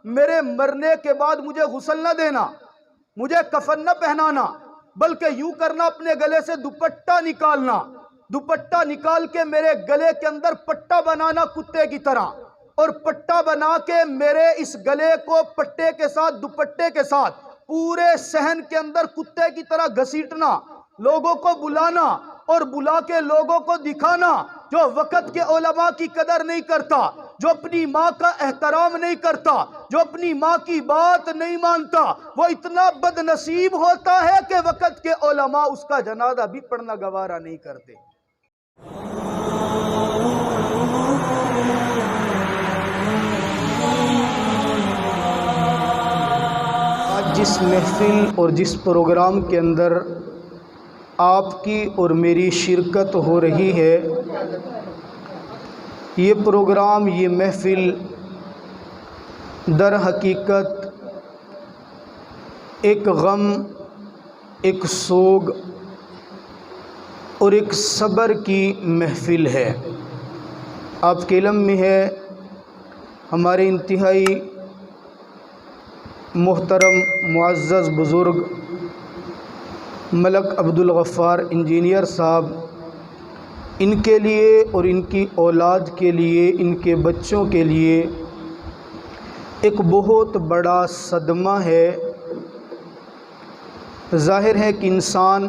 میرے مرنے کے بعد مجھے غسل نہ دینا، مجھے کفن نہ پہنانا، بلکہ یوں کرنا، اپنے گلے سے دوپٹہ نکالنا، دوپٹہ نکال کے میرے گلے کے اندر پٹا بنانا کتے کی طرح، اور پٹا بنا کے میرے اس گلے کو پٹے کے ساتھ، دوپٹے کے ساتھ پورے صحن کے اندر کتے کی طرح گھسیٹنا، لوگوں کو بلانا اور بلا کے لوگوں کو دکھانا جو وقت کے علماء کی قدر نہیں کرتا، جو اپنی ماں کا احترام نہیں کرتا، جو اپنی ماں کی بات نہیں مانتا، وہ اتنا بد نصیب ہوتا ہے کہ وقت کے علماء اس کا جنازہ بھی پڑھنا گوارا نہیں کرتے۔ آج جس محفل اور جس پروگرام کے اندر آپ کی اور میری شرکت ہو رہی ہے، یہ پروگرام، یہ محفل در حقیقت ایک غم، ایک سوگ اور ایک صبر کی محفل ہے۔ آپ کے علم میں ہے، ہمارے انتہائی محترم معزز بزرگ ملک عبدالغفار انجینئر صاحب، ان کے لیے اور ان کی اولاد کے لیے، ان کے بچوں کے لیے ایک بہت بڑا صدمہ ہے۔ ظاہر ہے کہ انسان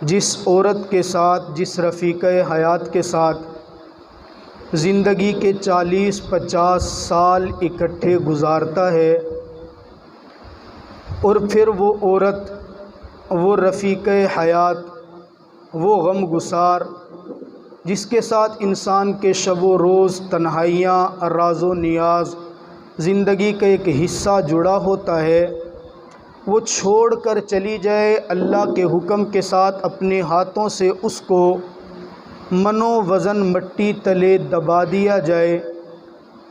جس عورت کے ساتھ، جس رفیقہ حیات کے ساتھ زندگی کے 40-50 سال اکٹھے گزارتا ہے، اور پھر وہ عورت، وہ رفیقہ حیات، وہ غم گسار جس کے ساتھ انسان کے شب و روز، تنہائیاں، راز و نیاز، زندگی کا ایک حصہ جڑا ہوتا ہے، وہ چھوڑ کر چلی جائے، اللہ کے حکم کے ساتھ اپنے ہاتھوں سے اس کو من و وزن مٹی تلے دبا دیا جائے،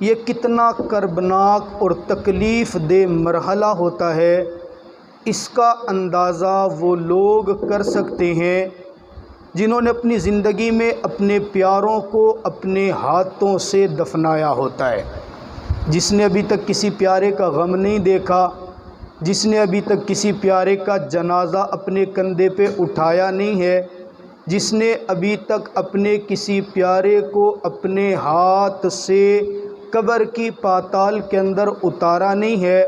یہ کتنا کربناک اور تکلیف دہ مرحلہ ہوتا ہے، اس کا اندازہ وہ لوگ کر سکتے ہیں جنہوں نے اپنی زندگی میں اپنے پیاروں کو اپنے ہاتھوں سے دفنایا ہوتا ہے۔ جس نے ابھی تک کسی پیارے کا غم نہیں دیکھا، جس نے ابھی تک کسی پیارے کا جنازہ اپنے کندھے پہ اٹھایا نہیں ہے، جس نے ابھی تک اپنے کسی پیارے کو اپنے ہاتھ سے قبر کی پاتال کے اندر اتارا نہیں ہے،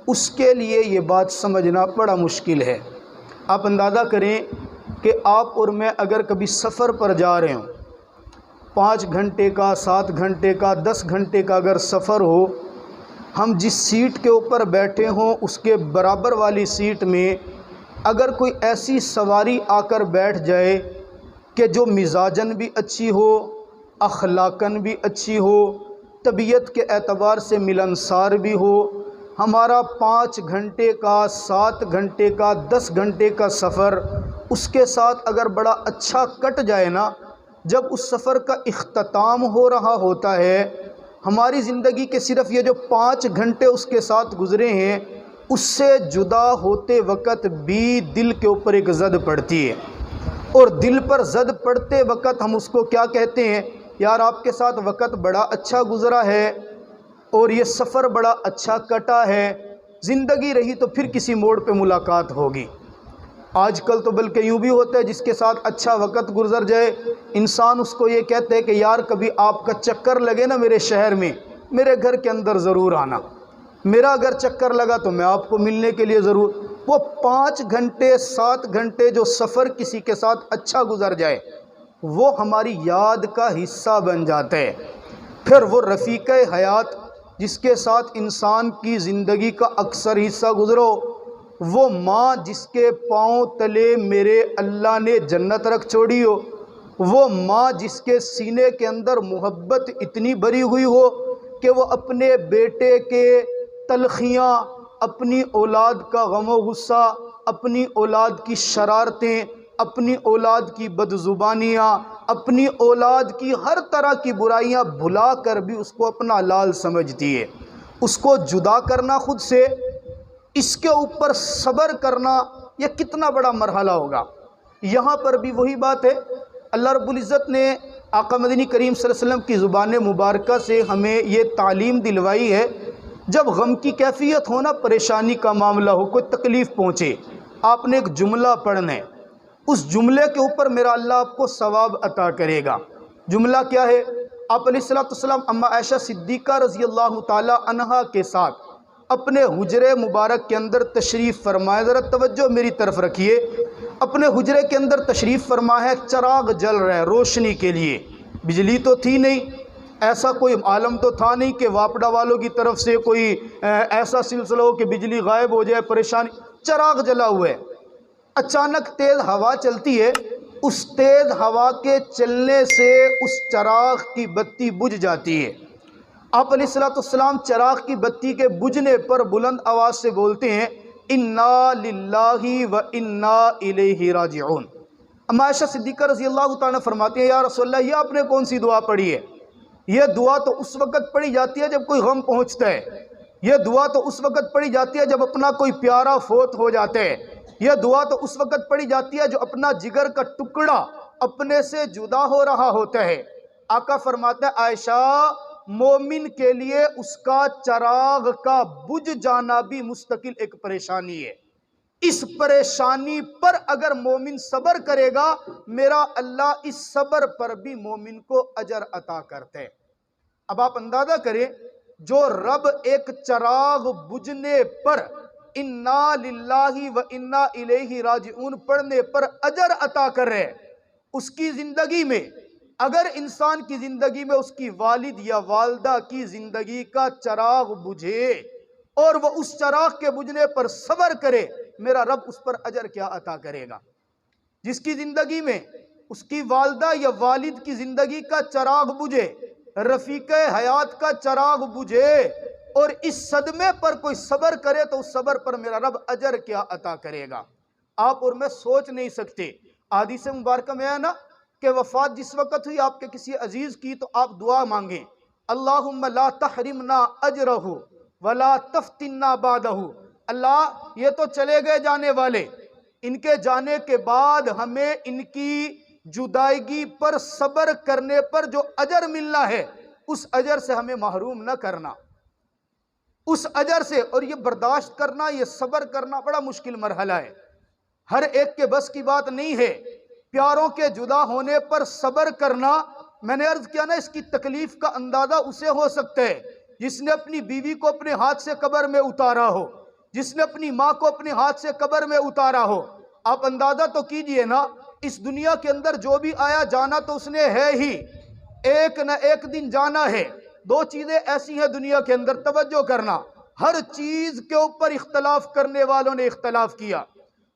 اس کے لیے یہ بات سمجھنا بڑا مشکل ہے۔ آپ اندازہ کریں کہ آپ اور میں اگر کبھی سفر پر جا رہے ہوں، 5 گھنٹے کا، 7 گھنٹے کا، 10 گھنٹے کا اگر سفر ہو، ہم جس سیٹ کے اوپر بیٹھے ہوں اس کے برابر والی سیٹ میں اگر کوئی ایسی سواری آ کر بیٹھ جائے کہ جو مزاجاً بھی اچھی ہو، اخلاقاً بھی اچھی ہو، طبیعت کے اعتبار سے ملنسار بھی ہو، ہمارا 5 گھنٹے کا، 7 گھنٹے کا، 10 گھنٹے کا سفر اس کے ساتھ اگر بڑا اچھا کٹ جائے نا، جب اس سفر کا اختتام ہو رہا ہوتا ہے، ہماری زندگی کے صرف یہ جو 5 گھنٹے اس کے ساتھ گزرے ہیں، اس سے جدا ہوتے وقت بھی دل کے اوپر ایک زد پڑتی ہے، اور دل پر زد پڑتے وقت ہم اس کو کیا کہتے ہیں؟ یار آپ کے ساتھ وقت بڑا اچھا گزرا ہے اور یہ سفر بڑا اچھا کٹا ہے، زندگی رہی تو پھر کسی موڑ پہ ملاقات ہوگی۔ آج کل تو بلکہ یوں بھی ہوتا ہے، جس کے ساتھ اچھا وقت گزر جائے انسان اس کو یہ کہتے ہیں کہ یار کبھی آپ کا چکر لگے نا میرے شہر میں، میرے گھر کے اندر ضرور آنا، میرا اگر چکر لگا تو میں آپ کو ملنے کے لیے ضرور۔ وہ 5 گھنٹے 7 گھنٹے جو سفر کسی کے ساتھ اچھا گزر جائے وہ ہماری یاد کا حصہ بن جاتا ہے۔ پھر وہ رفیق حیات جس کے ساتھ انسان کی زندگی کا اکثر حصہ گزرو، وہ ماں جس کے پاؤں تلے میرے اللہ نے جنت رکھ چھوڑی ہو، وہ ماں جس کے سینے کے اندر محبت اتنی بھری ہوئی ہو کہ وہ اپنے بیٹے کے تلخیاں، اپنی اولاد کا غم و غصہ، اپنی اولاد کی شرارتیں، اپنی اولاد کی بدزبانیاں، اپنی اولاد کی ہر طرح کی برائیاں بھلا کر بھی اس کو اپنا لال سمجھتی ہے۔ اس کو جدا کرنا خود سے، اس کے اوپر صبر کرنا، یہ کتنا بڑا مرحلہ ہوگا۔ یہاں پر بھی وہی بات ہے، اللہ رب العزت نے آقا مدنی کریم صلی اللہ علیہ وسلم کی زبان مبارکہ سے ہمیں یہ تعلیم دلوائی ہے جب غم کی کیفیت ہونا، پریشانی کا معاملہ ہو، کوئی تکلیف پہنچے، آپ نے ایک جملہ پڑھنا ہے، اس جملے کے اوپر میرا اللہ آپ کو ثواب عطا کرے گا۔ جملہ کیا ہے؟ آپ علیہ السلام اما عائشہ صدیقہ رضی اللہ تعالی عنہا کے ساتھ اپنے حجرے مبارک کے اندر تشریف فرمائے۔ ذرا توجہ میری طرف رکھیے۔ اپنے حجرے کے اندر تشریف فرما ہے، چراغ جل رہا ہے روشنی کے لیے، بجلی تو تھی نہیں، ایسا کوئی عالم تو تھا نہیں کہ واپڈا والوں کی طرف سے کوئی ایسا سلسلہ ہو کہ بجلی غائب ہو جائے، پریشانی، چراغ جلا ہوا ہے۔ اچانک تیز ہوا چلتی ہے، اس تیز ہوا کے چلنے سے اس چراغ کی بتی بجھ جاتی ہے۔ آپ علیہ السلام چراغ کی بتی کے بجھنے پر بلند آواز سے بولتے ہیں، انا للہ و انا الیہ راجعون۔ اما عائشہ صدیقہ رضی اللہ تعالیٰ فرماتی ہیں، یا رسول اللہ، یہ آپ نے کون سی دعا پڑھی ہے؟ یہ دعا تو اس وقت پڑھی جاتی ہے جب کوئی غم پہنچتا ہے، یہ دعا تو اس وقت پڑھی جاتی ہے جب اپنا کوئی پیارا فوت ہو جاتا ہے، یہ دعا تو اس وقت پڑھی جاتی ہے جو اپنا جگر کا ٹکڑا اپنے سے جدا ہو رہا ہوتا ہے۔ آقا فرماتا ہے، عائشہ، مومن کے لیے اس کا چراغ کا بجھ جانا بھی مستقل ایک پریشانی ہے۔ اس پریشانی پر اگر مومن صبر کرے گا، میرا اللہ اس صبر پر بھی مومن کو اجر عطا کرتے ہیں۔ اب آپ اندازہ کریں، جو رب ایک چراغ بجھنے پر انا للہ و انا الیہ راجعون پڑھنے پر اجر عطا کر رہے، اس کی زندگی میں اگر انسان کی زندگی میں اس کی والد یا والدہ کی زندگی کا چراغ بجھے اور وہ اس چراغ کے بجھنے پر صبر کرے، میرا رب اس پر اجر کیا عطا کرے گا۔ جس کی زندگی میں اس کی والدہ یا والد کی زندگی کا چراغ بجھے، رفیق حیات کا چراغ بجھے اور اس صدمے پر کوئی صبر کرے، تو اس صبر پر میرا رب اجر کیا عطا کرے گا۔ آپ اور میں سوچ نہیں سکتے۔ حدیث مبارکہ میں ہے نا کہ وفات جس وقت ہوئی آپ کے کسی عزیز کی، تو آپ دعا مانگیں، اللہم لا تحرمنا اجرہ ولا تفتنا بعدہ۔ اللہ، یہ تو چلے گئے جانے والے، ان کے جانے کے بعد ہمیں ان کی جدائیگی پر صبر کرنے پر جو اجر ملنا ہے، اس اجر سے ہمیں محروم نہ کرنا، اس اجر سے۔ اور یہ برداشت کرنا، یہ صبر کرنا بڑا مشکل مرحلہ ہے، ہر ایک کے بس کی بات نہیں ہے۔ پیاروں کے جدا ہونے پر صبر کرنا، میں نے عرض کیا نا، اس کی تکلیف کا اندازہ اسے ہو سکتا ہے جس نے اپنی بیوی کو اپنے ہاتھ سے قبر میں اتارا ہو، جس نے اپنی ماں کو اپنے ہاتھ سے قبر میں اتارا ہو۔ آپ اندازہ تو کیجئے نا، اس دنیا کے اندر جو بھی آیا جانا تو اس نے ہے ہی، ایک نہ ایک دن جانا ہے۔ دو چیزیں ایسی ہیں دنیا کے اندر، توجہ کرنا، ہر چیز کے اوپر اختلاف کرنے والوں نے اختلاف کیا۔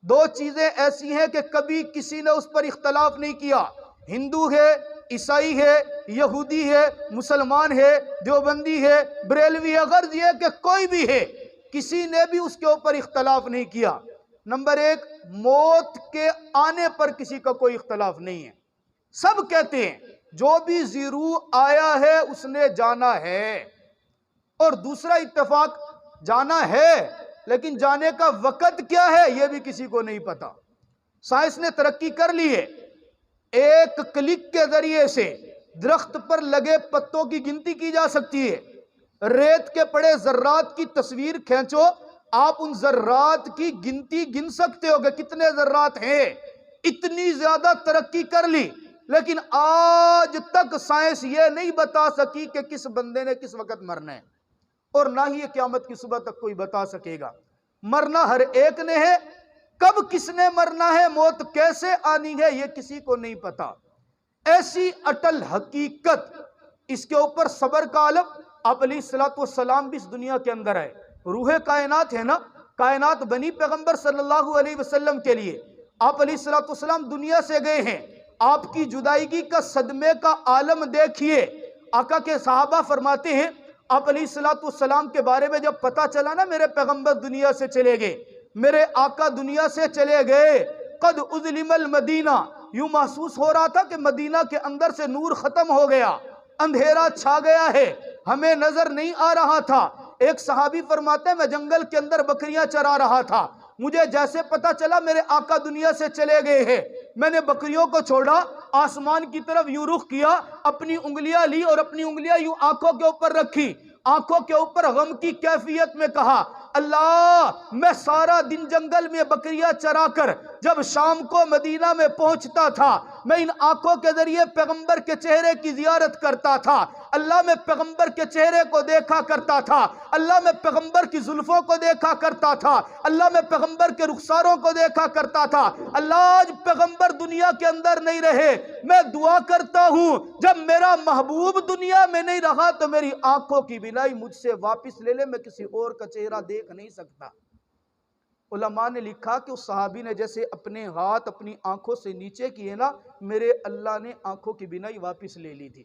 دو چیزیں ایسی ہیں کہ کبھی کسی نے اس پر اختلاف نہیں کیا، ہندو ہے، عیسائی ہے، یہودی ہے، مسلمان ہے، دیوبندی ہے، بریلوی ہے، غرض یہ کہ کوئی بھی ہے، کسی نے بھی اس کے اوپر اختلاف نہیں کیا۔ نمبر ایک، موت کے آنے پر کسی کا کوئی اختلاف نہیں ہے، سب کہتے ہیں جو بھی زیرو آیا ہے اس نے جانا ہے۔ اور دوسرا اتفاق، جانا ہے لیکن جانے کا وقت کیا ہے یہ بھی کسی کو نہیں پتا۔ سائنس نے ترقی کر لی ہے، ایک کلک کے ذریعے سے درخت پر لگے پتوں کی گنتی کی جا سکتی ہے، ریت کے پڑے ذرات کی تصویر کھینچو، آپ ان ذرات کی گنتی گن سکتے ہو کہ کتنے ذرات ہیں۔ اتنی زیادہ ترقی کر لی، لیکن آج تک سائنس یہ نہیں بتا سکی کہ کس بندے نے کس وقت مرنا ہے، اور نہ ہی یہ قیامت کی صبح تک کوئی بتا سکے گا۔ مرنا ہر ایک نے ہے، کب کس نے مرنا ہے، موت کیسے آنی ہے، یہ کسی کو نہیں پتا۔ ایسی اٹل حقیقت، اس کے اوپر صبر کا عالم۔ آپ علیہ السلام بھی اس دنیا کے اندر آئے، روح کائنات ہے نا، کائنات بنی پیغمبر صلی اللہ علیہ وسلم کے لیے۔ آپ علیہ السلام دنیا سے گئے ہیں، آپ کی جدائیگی کا صدمے کا عالم دیکھیے۔ آقا کے صحابہ فرماتے ہیں، آپ علیہ السلام کے بارے میں جب پتا چلا نا میرے پیغمبر دنیا سے چلے گئے، میرے آقا دنیا سے چلے گئے، قد اظلم المدینہ، یوں محسوس ہو رہا تھا کہ مدینہ کے اندر سے نور ختم ہو گیا، اندھیرا چھا گیا ہے، ہمیں نظر نہیں آ رہا تھا۔ ایک صحابی فرماتے ہیں، میں جنگل کے اندر بکریاں چرا رہا تھا، مجھے جیسے پتا چلا میرے آقا دنیا سے چلے گئے ہیں، میں نے بکریوں کو چھوڑا، آسمان کی طرف یوں رخ کیا، اپنی انگلیاں لی اور اپنی انگلیاں یوں آنکھوں کے اوپر رکھی، آنکھوں کے اوپر غم کی کیفیت میں کہا اللہ میں سارا دن جنگل میں بکریاں چرا کر جب شام کو مدینہ میں پہنچتا تھا میں ان آنکھوں کے ذریعے پیغمبر کے چہرے کی زیارت کرتا تھا اللہ میں پیغمبر کے چہرے کو دیکھا کرتا تھا اللہ میں پیغمبر کی زلفوں کو دیکھا کرتا تھا اللہ میں پیغمبر کے رخساروں کو دیکھا کرتا تھا اللہ آج پیغمبر دنیا کے اندر نہیں رہے میں دعا کرتا ہوں جب میرا محبوب دنیا میں نہیں رہا تو میری آنکھوں کی بینائی مجھ سے واپس لے لے میں کسی اور کا چہرہ دیکھ نہیں سکتا علماء نے لکھا کہ اس صحابی نے جیسے اپنے ہاتھ اپنی آنکھوں سے نیچے کیے نا میرے اللہ نے آنکھوں کی بینائی واپس لے لی تھی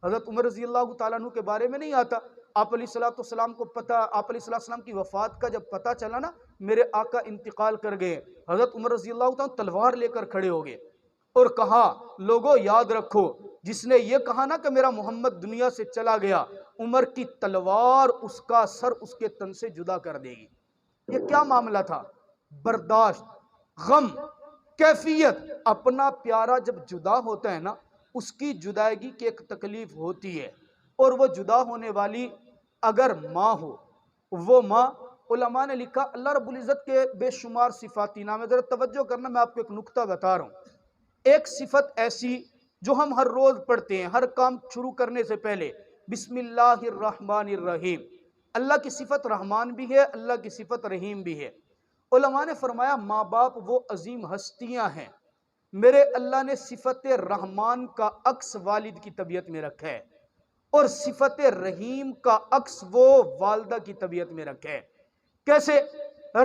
حضرت عمر رضی اللہ تعالیٰ عنہ کے بارے میں نہیں آتا آپ علیہ السلام کو پتہ آپ علیہ السلام کی وفات کا جب پتہ چلا نا میرے آقا انتقال کر گئے حضرت عمر رضی اللہ تعالیٰ تلوار لے کر کھڑے ہو گئے اور کہا لوگوں یاد رکھو جس نے یہ کہا نا کہ میرا محمد دنیا سے چلا گیا عمر کی تلوار اس کا سر اس کے تن سے جدا کر دے گی یہ کیا معاملہ تھا برداشت غم کیفیت اپنا پیارا جب جدا ہوتا ہے نا اس کی جدائیگی کی ایک تکلیف ہوتی ہے اور وہ جدا ہونے والی اگر ماں ہو وہ ماں علماء نے لکھا اللہ رب العزت کے بے شمار صفاتی نام ہے ذرا توجہ کرنا میں آپ کو ایک نکتہ بتا رہا ہوں ایک صفت ایسی جو ہم ہر روز پڑھتے ہیں ہر کام شروع کرنے سے پہلے بسم اللہ الرحمن الرحیم اللہ کی صفت رحمان بھی ہے اللہ کی صفت رحیم بھی ہے علماء نے فرمایا ماں باپ وہ عظیم ہستیاں ہیں میرے اللہ نے صفت رحمان کا عکس والد کی طبیعت میں رکھا ہے اور صفت رحیم کا عکس وہ والدہ کی طبیعت میں رکھا ہے کیسے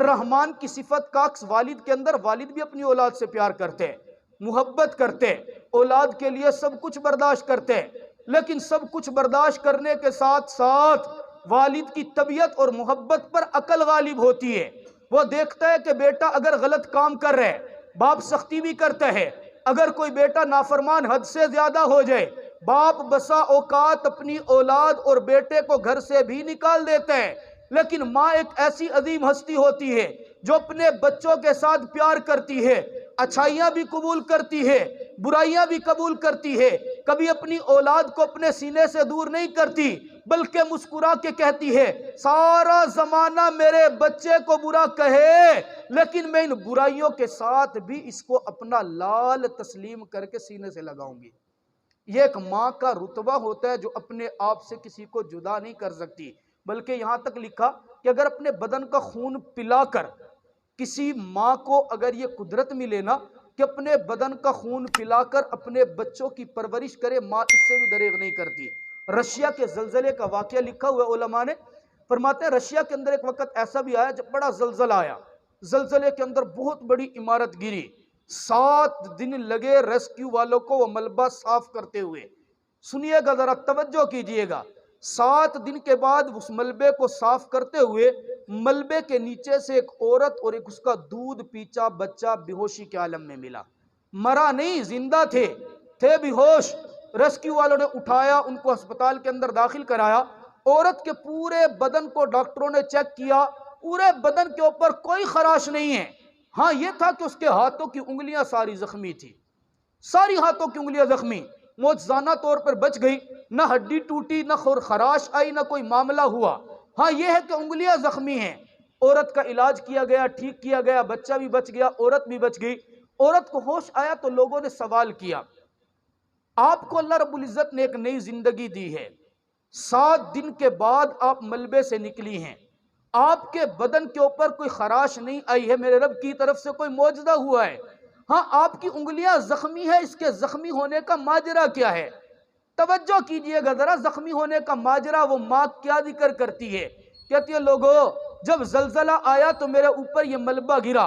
رحمان کی صفت کا عکس والد کے اندر والد بھی اپنی اولاد سے پیار کرتے ہیں محبت کرتے ہیں اولاد کے لیے سب کچھ برداشت کرتے ہیں لیکن سب کچھ برداشت کرنے کے ساتھ ساتھ والد کی طبیعت اور محبت پر عقل غالب ہوتی ہے وہ دیکھتا ہے کہ بیٹا اگر غلط کام کر رہے باپ سختی بھی کرتا ہے اگر کوئی بیٹا نافرمان حد سے زیادہ ہو جائے باپ بسا اوقات اپنی اولاد اور بیٹے کو گھر سے بھی نکال دیتا ہے لیکن ماں ایک ایسی عظیم ہستی ہوتی ہے جو اپنے بچوں کے ساتھ پیار کرتی ہے اچھائیاں بھی قبول کرتی ہے برائیاں بھی قبول کرتی ہے کبھی اپنی اولاد کو اپنے سینے سے دور نہیں کرتی بلکہ مسکرا کے کہتی ہے سارا زمانہ میرے بچے کو برا کہے لیکن میں ان برائیوں کے ساتھ بھی اس کو اپنا لال تسلیم کر کے سینے سے لگاؤں گی یہ ایک ماں کا رتبہ ہوتا ہے جو اپنے آپ سے کسی کو جدا نہیں کر سکتی بلکہ یہاں تک لکھا کہ اگر اپنے بدن کا خون پلا کر کسی ماں کو اگر یہ قدرت ملے نا کہ اپنے بدن کا خون پلا کر اپنے بچوں کی پرورش کرے ماں اس سے بھی دریغ نہیں کرتی رشیا کے زلزلے کا واقعہ لکھا ہوا علماء نے فرماتے ہیں رشیا کے اندر ایک وقت ایسا بھی آیا جب بڑا زلزلہ آیا زلزلے کے اندر بہت بڑی عمارت گری 7 دن لگے ریسکیو والوں کو وہ ملبہ صاف کرتے ہوئے سنیے گا ذرا توجہ کیجئے گا 7 دن کے بعد اس ملبے کو صاف کرتے ہوئے ملبے کے نیچے سے ایک عورت اور ایک اس کا دودھ پیچا بچہ بے ہوشی کے عالم میں ملا مرا نہیں زندہ تھے بے ہوش ریسکیو والوں نے اٹھایا ان کو ہسپتال کے اندر داخل کرایا عورت کے پورے بدن کو ڈاکٹروں نے چیک کیا پورے بدن کے اوپر کوئی خراش نہیں ہے ہاں یہ تھا کہ اس کے ہاتھوں کی انگلیاں ساری زخمی تھی ساری ہاتھوں کی انگلیاں زخمی معجزانہ طور پر بچ گئی نہ ہڈی ٹوٹی نہ خراش آئی نہ کوئی معاملہ ہوا ہاں یہ ہے کہ انگلیاں زخمی ہیں عورت کا علاج کیا گیا ٹھیک کیا گیا بچہ بھی بچ گیا عورت بھی بچ گئی عورت کو ہوش آیا تو لوگوں نے سوال کیا آپ کو اللہ رب العزت نے ایک نئی زندگی دی ہے 7 دن کے بعد آپ ملبے سے نکلی ہیں آپ کے بدن کے اوپر کوئی خراش نہیں آئی ہے میرے رب کی طرف سے کوئی معجزہ ہوا ہے ہاں آپ کی انگلیاں زخمی ہے اس کے زخمی ہونے کا ماجرا کیا ہے توجہ کیجئے گا ذرا زخمی ہونے کا ماجرا وہ ماں کیا ذکر کرتی ہے کہتی ہے لوگوں جب زلزلہ آیا تو میرے اوپر یہ ملبہ گرا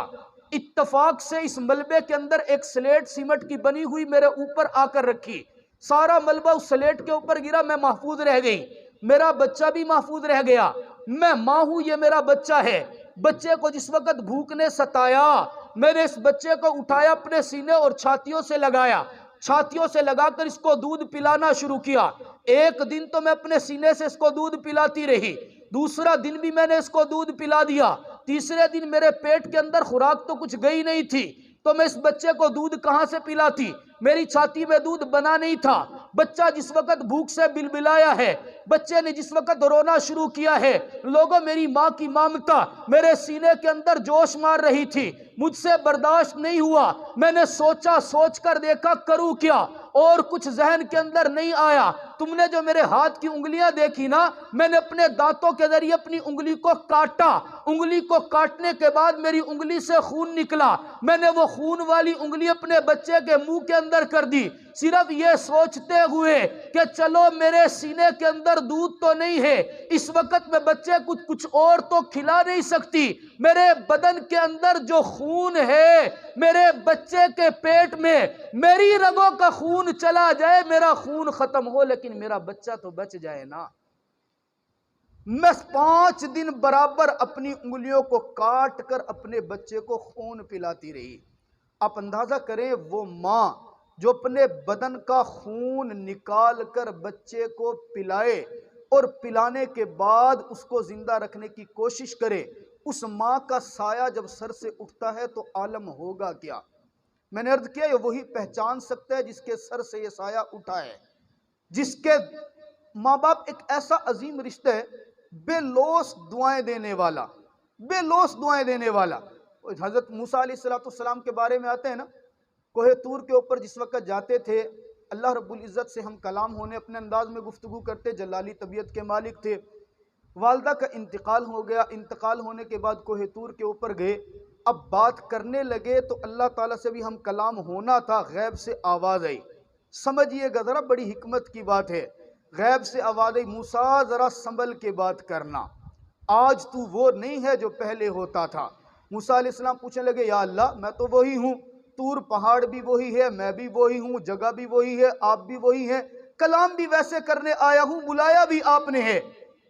اتفاق سے اس ملبے کے اندر ایک سلیٹ سیمنٹ کی بنی ہوئی میرے اوپر آ کر رکھی سارا ملبہ اس سلیٹ کے اوپر گرا میں محفوظ رہ گئی میرا بچہ بھی محفوظ رہ گیا میں ماں ہوں یہ میرا بچہ ہے بچے کو جس وقت بھوک نے ستایا میں نے اس بچے کو اٹھایا اپنے سینے اور چھاتیوں سے لگایا چھاتیوں سے لگا کر اس کو دودھ پلانا شروع کیا ایک دن تو میں اپنے سینے سے اس کو دودھ پلاتی رہی دوسرا دن بھی میں نے اس کو دودھ پلا دیا تیسرے دن میرے پیٹ کے اندر خوراک تو کچھ گئی نہیں تھی تو میں اس بچے کو دودھ کہاں سے پلاتی میری چھاتی میں دودھ بنا نہیں تھا بچہ جس وقت بھوک سے بلبلایا ہے بچے نے جس وقت رونا شروع کیا ہے، لوگوں میری ماں کی ممتا میرے سینے کے اندر جوش مار رہی تھی، مجھ سے برداشت نہیں ہوا، میں نے سوچ کر دیکھا کروں کیا، اور کچھ ذہن کے اندر نہیں آیا۔ تم نے جو میرے ہاتھ کی انگلیاں دیکھی نا، میں نے اپنے دانتوں کے ذریعے اپنی انگلی کو کاٹا، انگلی کو کاٹنے کے بعد میری انگلی سے خون نکلا، میں نے وہ خون والی انگلی اپنے بچے کے منہ کے اندر کر دی، صرف یہ سوچتے ہوئے کہ چلو میرے سینے کے اندر دودھ تو نہیں ہے، اس وقت میں بچے کچھ اور تو کھلا نہیں سکتی، میرے بدن کے اندر جو خون ہے، میرے بچے کے پیٹ میں میری رگوں کا خون چلا جائے، میرا خون ختم ہو، لیکن میرا بچہ تو بچ جائے نا۔ میں 5 دن برابر اپنی انگلیوں کو کاٹ کر اپنے بچے کو خون پلاتی رہی۔ آپ اندازہ کریں وہ ماں جو اپنے بدن کا خون نکال کر بچے کو پلائے اور پلانے کے بعد اس کو زندہ رکھنے کی کوشش کرے، اس ماں کا سایہ جب سر سے اٹھتا ہے تو عالم ہوگا کیا؟ میں نے عرض کیا یہ وہی پہچان سکتا ہے جس کے سر سے یہ سایہ اٹھا ہے، جس کے ماں باپ ایک ایسا عظیم رشتہ ہے، بے لوث دعائیں دینے والا، بے لوث دعائیں دینے والا۔ حضرت موسیٰ علیہ السلام کے بارے میں آتے ہیں نا، کوہ طور کے اوپر جس وقت جاتے تھے، اللہ رب العزت سے ہم کلام ہونے اپنے انداز میں گفتگو کرتے، جلالی طبیعت کے مالک تھے، والدہ کا انتقال ہو گیا، انتقال ہونے کے بعد کوہ طور کے اوپر گئے، اب بات کرنے لگے تو اللہ تعالیٰ سے بھی ہم کلام ہونا تھا، غیب سے آواز آئی، سمجھئے گا ذرا بڑی حکمت کی بات ہے، غیب سے آواز آئی موسیٰ ذرا سنبھل کے بات کرنا، آج تو وہ نہیں ہے جو پہلے ہوتا تھا۔ موسیٰ علیہ السلام پوچھنے لگے یا اللہ میں تو وہی ہوں، طور پہاڑ بھی وہی ہے، میں بھی وہی ہوں، جگہ بھی وہی ہے، آپ بھی وہی ہیں، کلام بھی ویسے کرنے آیا ہوں، بلایا بھی آپ نے ہے،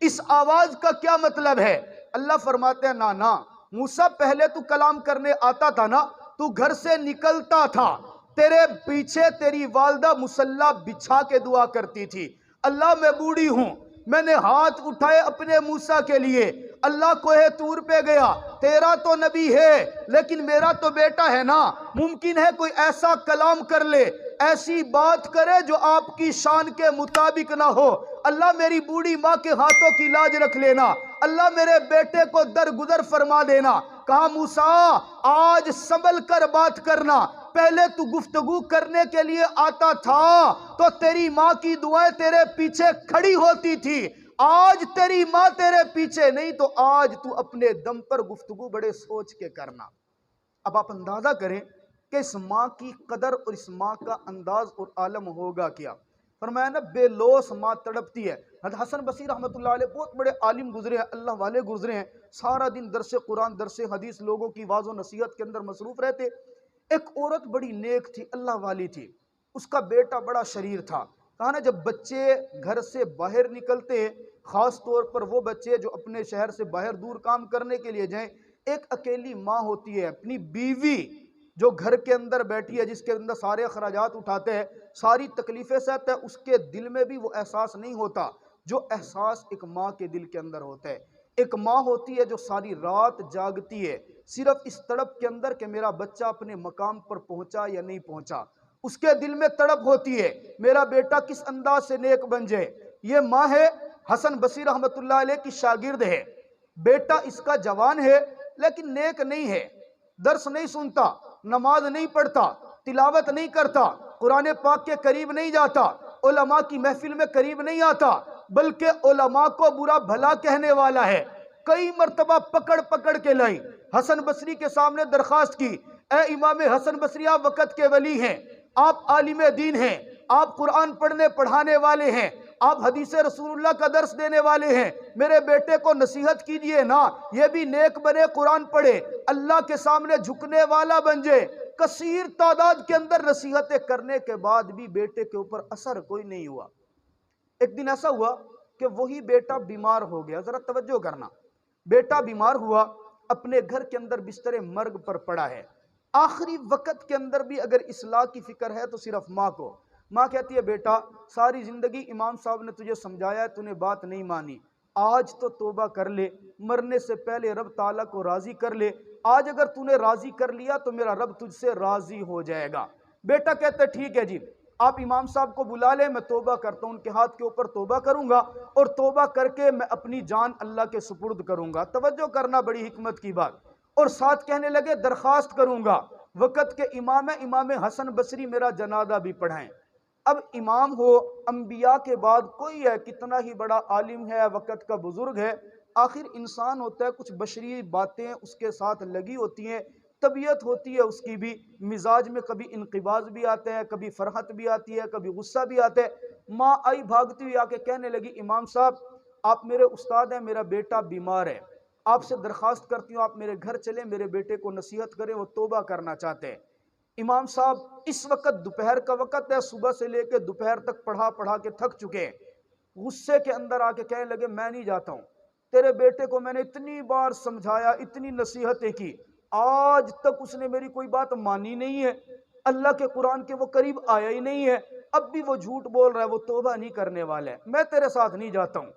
اس آواز کا کیا مطلب ہے؟ اللہ فرماتے ہیں نا موسیٰ پہلے تو کلام کرنے آتا تھا نا، تو گھر سے نکلتا تھا، تیرے پیچھے تیری والدہ مصلی بچھا کے دعا کرتی تھی، اللہ میں بوڑھی ہوں، میں نے ہاتھ اٹھائے اپنے موسیٰ کے لیے، اللہ کوہ طور پہ گیا، تیرا تو نبی ہے لیکن میرا تو بیٹا ہے نا، ممکن ہے کوئی ایسا کلام کر لے، ایسی بات کرے جو آپ کی شان کے مطابق نہ ہو، اللہ میری بوڑھی ماں کے ہاتھوں کی لاج رکھ لینا، اللہ میرے بیٹے کو درگزر فرما دینا۔ کہا موسیٰ آج سنبھل کر بات کرنا، پہلے تو گفتگو کرنے کے لیے آتا تھا تو تیری ماں کی دعائیں تیرے پیچھے کھڑی ہوتی تھی، آج تیری ماں تیرے پیچھے نہیں تو آج تو اپنے دم پر گفتگو بڑے سوچ کے کرنا۔ اب آپ اندازہ کریں کہ اس ماں کی قدر اور اس ماں کا انداز اور عالم ہوگا کیا؟ فرمایا نا بے لوث ماں تڑپتی ہے۔ حضرت حسن بصری رحمۃ اللہ علیہ بہت بڑے عالم گزرے ہیں، اللہ والے گزرے ہیں، سارا دن درس قرآن درس حدیث لوگوں کی واعظ و نصیحت کے اندر مصروف رہتے۔ ایک عورت بڑی نیک تھی، اللہ والی تھی، اس کا بیٹا بڑا شریر تھا، کہا نا جب بچے گھر سے باہر نکلتے، خاص طور پر وہ بچے جو اپنے شہر سے باہر دور کام کرنے کے لیے جائیں، ایک اکیلی ماں ہوتی ہے، اپنی بیوی جو گھر کے اندر بیٹھی ہے، جس کے اندر سارے اخراجات اٹھاتے ہیں، ساری تکلیفیں سہتا ہے، اس کے دل میں بھی وہ احساس نہیں ہوتا جو احساس ایک ماں کے دل کے اندر ہوتا ہے۔ ایک ماں ہوتی ہے جو ساری رات جاگتی ہے صرف اس تڑپ کے اندر کہ میرا بچہ اپنے مقام پر پہنچا یا نہیں پہنچا، اس کے دل میں تڑپ ہوتی ہے میرا بیٹا کس انداز سے نیک بن جائے۔ یہ ماں ہے، حسن بصری رحمۃ اللہ علیہ کی شاگرد ہے، بیٹا اس کا جوان ہے لیکن نیک نہیں ہے، درس نہیں سنتا، نماز نہیں پڑھتا، تلاوت نہیں کرتا، قرآن پاک کے قریب نہیں جاتا، علماء کی محفل میں قریب نہیں آتا، بلکہ علماء کو برا بھلا کہنے والا ہے۔ کئی مرتبہ پکڑ کے لائی، حسن بصری کے سامنے درخواست کی، اے امام حسن بصری آپ وقت کے ولی ہیں، آپ عالم دین ہیں، آپ قرآن پڑھنے پڑھانے والے ہیں، آپ حدیث رسول اللہ کا درس دینے والے ہیں، میرے بیٹے کو نصیحت کیجئے نا، یہ بھی نیک بنے، قرآن پڑھے، اللہ کے سامنے جھکنے والا بن جائے۔ کثیر تعداد کے اندر نصیحتیں کرنے کے بعد بھی بیٹے کے اوپر اثر کوئی نہیں ہوا۔ ایک دن ایسا ہوا کہ وہی بیٹا بیمار ہو گیا، ذرا توجہ کرنا، بیٹا بیمار ہوا، اپنے گھر کے اندر بستر مرگ پر پڑا ہے، آخری وقت کے اندر بھی اگر اصلاح کی فکر ہے تو صرف ماں کو۔ ماں کہتی ہے بیٹا ساری زندگی امام صاحب نے تجھے سمجھایا ہے، تو نے بات نہیں مانی، آج تو توبہ کر لے، مرنے سے پہلے رب تعالیٰ کو راضی کر لے، آج اگر تو نے راضی کر لیا تو میرا رب تجھ سے راضی ہو جائے گا۔ بیٹا کہتا ہے ٹھیک ہے جی، آپ امام صاحب کو بلا لیں، میں توبہ کرتا ہوں، ان کے ہاتھ کے اوپر توبہ کروں گا اور توبہ کر کے میں اپنی جان اللہ کے سپرد کروں گا۔ توجہ کرنا بڑی حکمت کی بات۔ اور ساتھ کہنے لگے درخواست کروں گا وقت کے امام ہے، امام حسن بصری میرا جنازہ بھی پڑھائیں۔ اب امام ہو، انبیاء کے بعد کوئی ہے، کتنا ہی بڑا عالم ہے، وقت کا بزرگ ہے، آخر انسان ہوتا ہے، کچھ بشری باتیں اس کے ساتھ لگی ہوتی ہیں، طبیعت ہوتی ہے اس کی بھی، مزاج میں کبھی انقباض بھی آتے ہیں، کبھی فرحت بھی آتی ہے، کبھی غصہ بھی آتا ہے۔ ماں آئی بھاگتی ہوئی آ کے کہنے لگی امام صاحب آپ میرے استاد ہیں، میرا بیٹا بیمار ہے، آپ سے درخواست کرتی ہوں آپ میرے گھر چلیں، میرے بیٹے کو نصیحت کریں، وہ توبہ کرنا چاہتے ہیں۔ امام صاحب اس وقت دوپہر کا وقت ہے، صبح سے لے کے دوپہر تک پڑھا کے تھک چکے ہیں، غصے کے اندر آ کے کہنے لگے میں نہیں جاتا ہوں، تیرے بیٹے کو میں نے اتنی بار سمجھایا، اتنی نصیحتیں کی، آج تک اس نے میری کوئی بات مانی نہیں ہے، اللہ کے قرآن کے وہ قریب آیا ہی نہیں ہے، اب بھی وہ جھوٹ بول رہا ہے، وہ توبہ نہیں کرنے والا ہے، میں تیرے ساتھ نہیں جاتا ہوں۔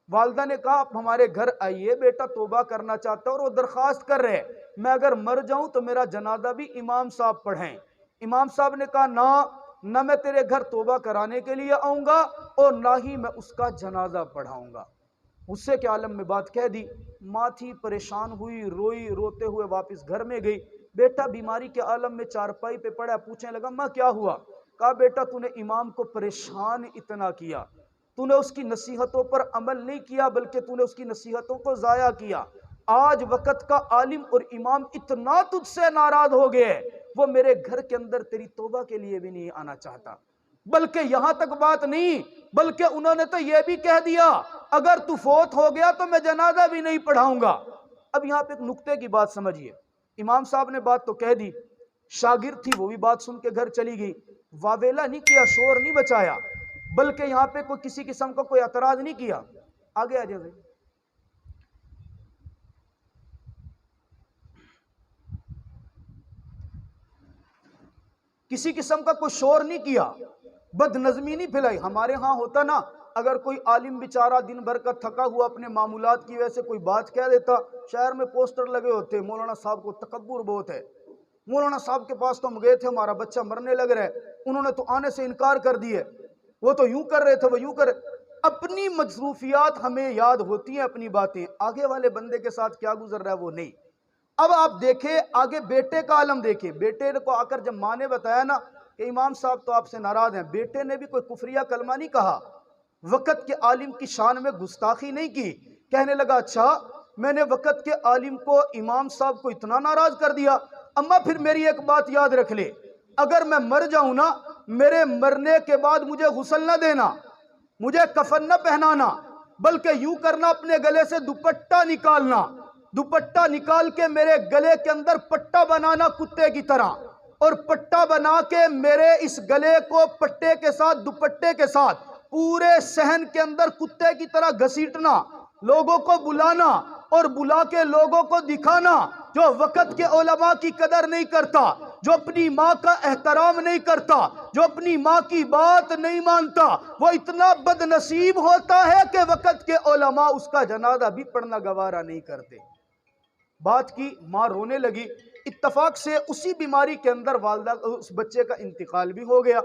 والدہ نے کہا آپ ہمارے گھر آئیے، بیٹا توبہ کرنا چاہتا ہے اور وہ درخواست کر رہے، میں اگر مر جاؤں تو میرا جنازہ بھی امام صاحب پڑھیں۔ امام صاحب نے کہا نہ میں تیرے گھر توبہ کرانے کے لیے آؤں گا اور نہ ہی میں اس کا جنازہ پڑھاؤں گا۔ غصے کے عالم میں بات کہہ دی، ماں تھی پریشان ہوئی، روئی، روتے ہوئے واپس گھر میں گئی، بیٹا بیماری کے عالم میں چارپائی پہ پڑا، پوچھنے لگا ماں کیا ہوا؟ کہا بیٹا تو نے امام کو پریشان اتنا کیا، تو نے اس کی نصیحتوں پر عمل نہیں کیا بلکہ تو نے اس کی نصیحتوں کو ضائع کیا، آج وقت کا عالم اور امام اتنا تجھ سے ناراض ہو گئے وہ میرے گھر کے اندر تیری توبہ کے لیے بھی نہیں آنا چاہتا۔ بلکہ یہاں تک بات نہیں، بلکہ انہوں نے تو یہ بھی کہہ دیا اگر تو فوت ہو گیا تو میں جنازہ بھی نہیں پڑھاؤں گا۔ اب یہاں پہ ایک نکتے کی بات سمجھیے، امام صاحب نے بات تو کہہ دی، شاگرد تھی وہ بھی بات سن کے گھر چلی گئی، واویلا نہیں کیا، شور نہیں بچایا، بلکہ یہاں پہ کوئی کسی قسم کا کوئی اعتراض نہیں کیا۔ آگے آ جائے، کسی قسم کا کوئی شور نہیں کیا، بد نظمی نہیں پھیلائی۔ ہمارے ہاں ہوتا نا، اگر کوئی عالم بیچارہ دن بھر کا تھکا ہوا اپنے معمولات کی وجہ سے کوئی بات کہہ دیتا، شہر میں پوسٹر لگے ہوتے مولانا صاحب کو تکبر بہت ہے، مولانا صاحب کے پاس تو ہم گئے تھے، ہمارا بچہ مرنے لگ رہا ہے، انہوں نے تو آنے سے انکار کر دیے، وہ تو یوں کر رہے تھے، وہ یوں کر رہے۔ اپنی مصروفیات ہمیں یاد ہوتی ہیں، اپنی باتیں، آگے والے بندے کے ساتھ کیا گزر رہا ہے وہ نہیں۔ اب آپ دیکھیں آگے بیٹے کا عالم دیکھیں، بیٹے کو آ کر جب ماں نے بتایا نا کہ امام صاحب تو آپ سے ناراض ہیں، بیٹے نے بھی کوئی کفریہ کلمہ نہیں کہا، وقت کے عالم کی شان میں گستاخی نہیں کی، کہنے لگا اچھا میں نے وقت کے عالم کو، امام صاحب کو اتنا ناراض کر دیا، اما پھر میری ایک بات یاد رکھ لے، اگر میں مر جاؤں نا، میرے مرنے کے بعد مجھے غسل نہ دینا، مجھے کفن نہ پہنانا، بلکہ یوں کرنا اپنے گلے سے دوپٹہ نکالنا، دوپٹہ نکال کے میرے گلے کے اندر پٹا بنانا کتے کی طرح، اور پٹا بنا کے میرے اس گلے کو پٹے کے ساتھ، دوپٹے کے ساتھ پورے صحن کے اندر کتے کی طرح گھسیٹنا، لوگوں کو بلانا اور بلا کے لوگوں کو دکھانا جو وقت کے علماء کی قدر نہیں کرتا، جو اپنی ماں کا احترام نہیں کرتا، جو اپنی ماں کی بات نہیں مانتا، وہ اتنا بد نصیب ہوتا ہے کہ وقت کے علماء اس کا جنازہ بھی پڑھنا گوارا نہیں کرتے۔ بات کی، ماں رونے لگی، اتفاق سے اسی بیماری کے اندر والدہ اس بچے کا انتقال بھی ہو گیا۔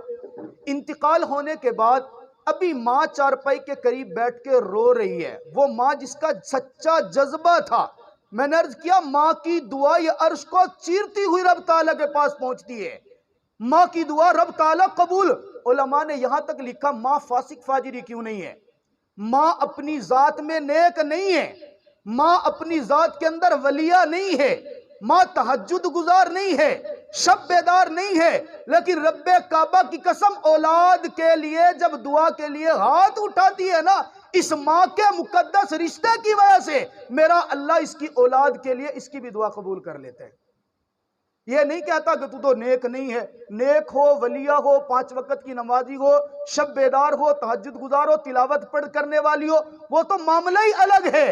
انتقال ہونے کے بعد ابھی ماں چارپائی کے قریب بیٹھ کے رو رہی ہے، وہ ماں جس کا سچا جذبہ تھا، میں نے عرض کیا ماں کی دعا یہ عرش کو چیرتی ہوئی رب تعالیٰ کے پاس پہنچتی ہے، ماں کی دعا رب تعالیٰ قبول۔ علماء نے یہاں تک لکھا ماں فاسق فاجری کیوں نہیں ہے، ماں اپنی ذات میں نیک نہیں ہے، ماں اپنی ذات کے اندر ولیہ نہیں ہے، ماں تہجد گزار نہیں ہے، شب بیدار نہیں ہے، لیکن رب کعبہ کی قسم اولاد کے لیے جب دعا کے لیے ہاتھ اٹھاتی ہے نا، اس ماں کے مقدس رشتے کی وجہ سے میرا اللہ اس کی اولاد کے لیے اس کی بھی دعا قبول کر لیتے ہیں۔ یہ نہیں کہتا کہ تو نیک نہیں ہے، نیک ہو، ولیہ ہو، 5 وقت کی نمازی ہو، شب بیدار ہو، تہجد گزار ہو، تلاوت پڑھ کرنے والی ہو، وہ تو معاملہ ہی الگ ہے۔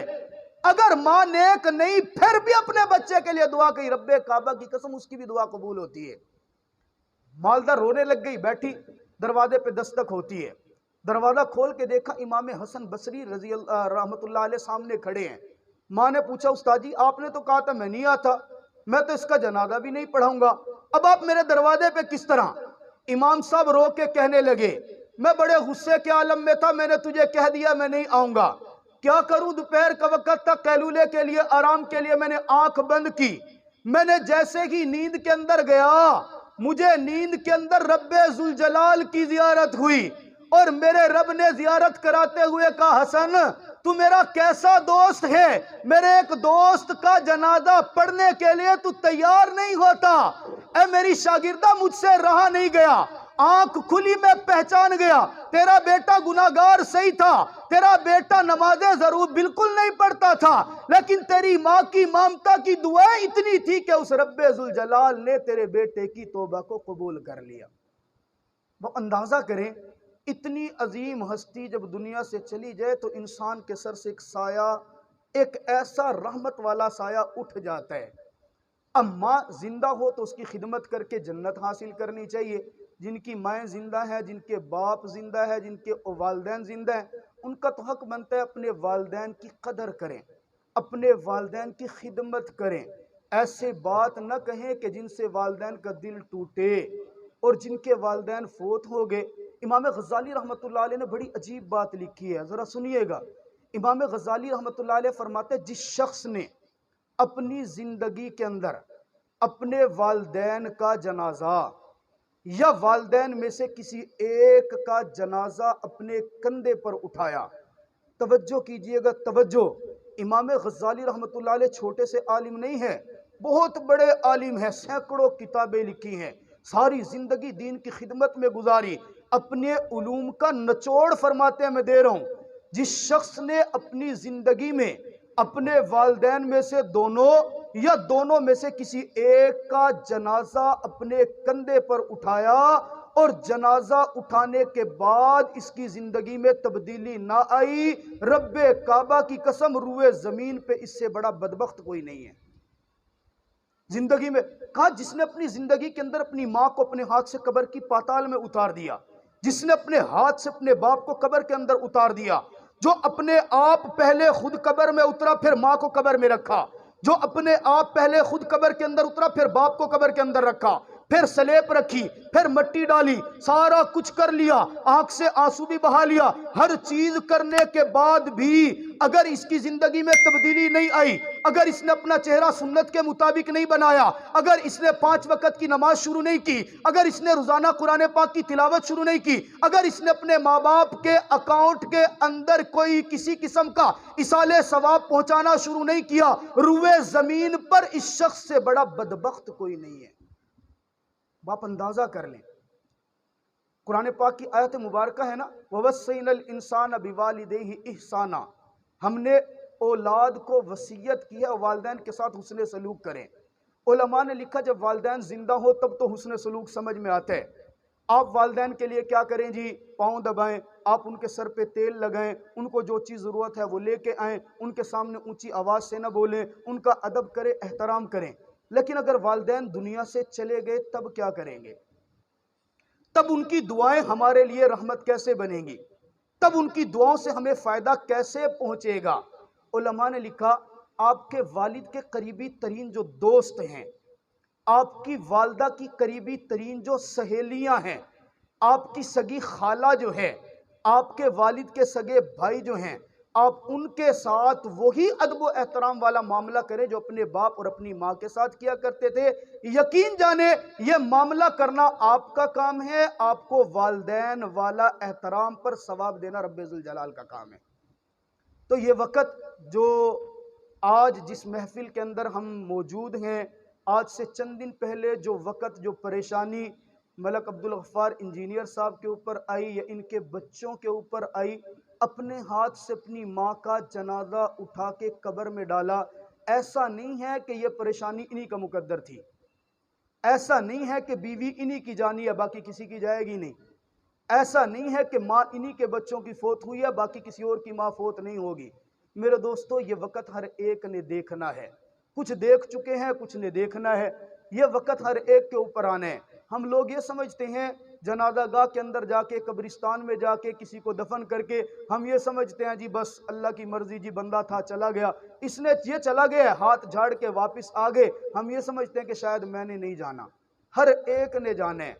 اگر ماں نیک نہیں پھر بھی اپنے بچے کے لیے دعا کی، رب کعبہ کی قسم اس کی بھی دعا قبول ہوتی ہے۔ والدہ رونے لگ گئی، بیٹھی، دروازے پہ دستک ہوتی ہے، دروازہ کھول کے دیکھا امام حسن بصری رضی اللہ رحمت اللہ علیہ سامنے کھڑے ہیں۔ ماں نے پوچھا استاد جی آپ نے تو کہا تھا میں نہیں آتا، میں تو اس کا جنازہ بھی نہیں پڑھاؤں گا، اب آپ میرے دروازے پہ کس طرح؟ امام صاحب رو کے کہنے لگے میں بڑے غصے کے عالم میں تھا، میں نے تجھے کہہ دیا میں نہیں آؤں گا، کیا کروں؟ دوپہر کا وقت تھا، قیلولے کے لیے آرام کے لیے میں نے آنکھ بند کی، میں نے جیسے ہی نیند کے اندر گیا مجھے نیند کے اندر رب ذوالجلال کی زیارت ہوئی، اور میرے رب نے زیارت کراتے ہوئے کہا حسن تو میرا کیسا دوست ہے، میرے ایک دوست کا جنازہ پڑھنے کے لیے تو تیار نہیں ہوتا، اے میری شاگردہ مجھ سے رہا نہیں گیا، آنکھ کھلی میں پہچان گیا تیرا بیٹا گناہگار صحیح تھا، تیرا بیٹا نمازیں ضرور بالکل نہیں پڑھتا تھا، لیکن تیری ماں کی مامتا کی دعائیں اتنی تھی کہ اس رب ذوالجلال نے تیرے بیٹے کی توبہ کو قبول کر لیا۔ وہ اندازہ کریں اتنی عظیم ہستی جب دنیا سے چلی جائے تو انسان کے سر سے ایک سایہ، ایک ایسا رحمت والا سایہ اٹھ جاتا ہے۔ اب ماں زندہ ہو تو اس کی خدمت کر کے جنت حاصل کرنی چاہیے، جن کی مائیں زندہ ہیں، جن کے باپ زندہ ہیں، جن کے والدین زندہ ہیں، ان کا تو حق بنتا ہے اپنے والدین کی قدر کریں، اپنے والدین کی خدمت کریں، ایسے بات نہ کہیں کہ جن سے والدین کا دل ٹوٹے اور جن کے والدین فوت ہو گئے۔ امام غزالی رحمۃ اللہ علیہ نے بڑی عجیب بات لکھی ہے، ذرا سنیے گا۔ امام غزالی رحمۃ اللہ علیہ فرماتے ہیں جس شخص نے اپنی زندگی کے اندر اپنے والدین کا جنازہ یا والدین میں سے کسی ایک کا جنازہ اپنے کندھے پر اٹھایا، توجہ کیجئے گا، توجہ، امام غزالی رحمۃ اللہ علیہ چھوٹے سے عالم نہیں ہے، بہت بڑے عالم ہیں، سینکڑوں کتابیں لکھی ہیں، ساری زندگی دین کی خدمت میں گزاری، اپنے علوم کا نچوڑ فرماتے ہیں میں دے رہا ہوں۔ جس شخص نے اپنی زندگی میں اپنے والدین میں سے دونوں یا دونوں میں سے کسی ایک کا جنازہ اپنے کندھے پر اٹھایا اور جنازہ اٹھانے کے بعد اس کی زندگی میں تبدیلی نہ آئی، رب کعبہ کی قسم روئے زمین پہ اس سے بڑا بدبخت کوئی نہیں ہے۔ زندگی میں کہا جس نے اپنی زندگی کے اندر اپنی ماں کو اپنے ہاتھ سے قبر کی پاتال میں اتار دیا، جس نے اپنے ہاتھ سے اپنے باپ کو قبر کے اندر اتار دیا، جو اپنے آپ پہلے خود قبر میں اترا پھر ماں کو قبر میں رکھا، جو اپنے آپ پہلے خود قبر کے اندر اترا پھر باپ کو قبر کے اندر رکھا، پھر سلیب رکھی، پھر مٹی ڈالی، سارا کچھ کر لیا، آنکھ سے آنسو بھی بہا لیا، ہر چیز کرنے کے بعد بھی اگر اس کی زندگی میں تبدیلی نہیں آئی، اگر اس نے اپنا چہرہ سنت کے مطابق نہیں بنایا، اگر اس نے 5 وقت کی نماز شروع نہیں کی، اگر اس نے روزانہ قرآن پاک کی تلاوت شروع نہیں کی، اگر اس نے اپنے ماں باپ کے اکاؤنٹ کے اندر کوئی کسی قسم کا ایصال ثواب پہنچانا شروع نہیں کیا، روئے زمین پر اس شخص سے بڑا بدبخت کوئی نہیں ہے۔ باپ اندازہ کر لیں، قرآن پاک کی آیت مبارکہ ہے نا وَوَصَّيْنَا الْإِنسَانَ بِوَالِدَيْهِ إِحْسَانًا، ہم نے اولاد کو وصیت کی ہے والدین کے ساتھ حسن سلوک کریں۔ علماء نے لکھا جب والدین زندہ ہو تب تو حسن سلوک سمجھ میں آتا ہے۔ آپ والدین کے لیے کیا کریں جی؟ پاؤں دبائیں، آپ ان کے سر پہ تیل لگائیں، ان کو جو چیز ضرورت ہے وہ لے کے آئیں، ان کے سامنے اونچی آواز سے نہ بولیں، ان کا ادب کریں، احترام کریں۔ لیکن اگر والدین دنیا سے چلے گئے تب کیا کریں گے؟ تب ان کی دعائیں ہمارے لیے رحمت کیسے بنیں گی؟ تب ان کی دعاؤں سے ہمیں فائدہ کیسے پہنچے گا؟ علماء نے لکھا آپ کے والد کے قریبی ترین جو دوست ہیں، آپ کی والدہ کی قریبی ترین جو سہیلیاں ہیں، آپ کی سگی خالہ جو ہے، آپ کے والد کے سگے بھائی جو ہیں، آپ ان کے ساتھ وہی ادب و احترام والا معاملہ کریں جو اپنے باپ اور اپنی ماں کے ساتھ کیا کرتے تھے۔ یقین جانے یہ معاملہ کرنا آپ کا کام ہے، آپ کو والدین والا احترام پر ثواب دینا رب ذوالجلال کا کام ہے۔ تو یہ وقت جو آج جس محفل کے اندر ہم موجود ہیں، آج سے چند دن پہلے جو وقت جو پریشانی ملک عبدالغفار انجینئر صاحب کے اوپر آئی یا ان کے بچوں کے اوپر آئی، اپنے ہاتھ سے اپنی ماں کا جنازہ اٹھا کے قبر میں ڈالا، ایسا نہیں ہے کہ یہ پریشانی انہی کا مقدر تھی، ایسا نہیں ہے کہ بیوی انہی کی جانی ہے باقی کسی کی جائے گی نہیں، ایسا نہیں ہے کہ ماں انہی کے بچوں کی فوت ہوئی ہے باقی کسی اور کی ماں فوت نہیں ہوگی۔ میرے دوستو یہ وقت ہر ایک نے دیکھنا ہے، کچھ دیکھ چکے ہیں کچھ نے دیکھنا ہے، یہ وقت ہر ایک کے اوپر آنا ہے۔ ہم لوگ یہ سمجھتے ہیں جنازہ گاہ کے اندر جا کے قبرستان میں جا کے کسی کو دفن کر کے ہم یہ سمجھتے ہیں جی بس اللہ کی مرضی، جی بندہ تھا چلا گیا، اس نے یہ چلا گیا ہاتھ جھاڑ کے واپس آ گئے، ہم یہ سمجھتے ہیں کہ شاید میں نے نہیں جانا۔ ہر ایک نے جانا ہے۔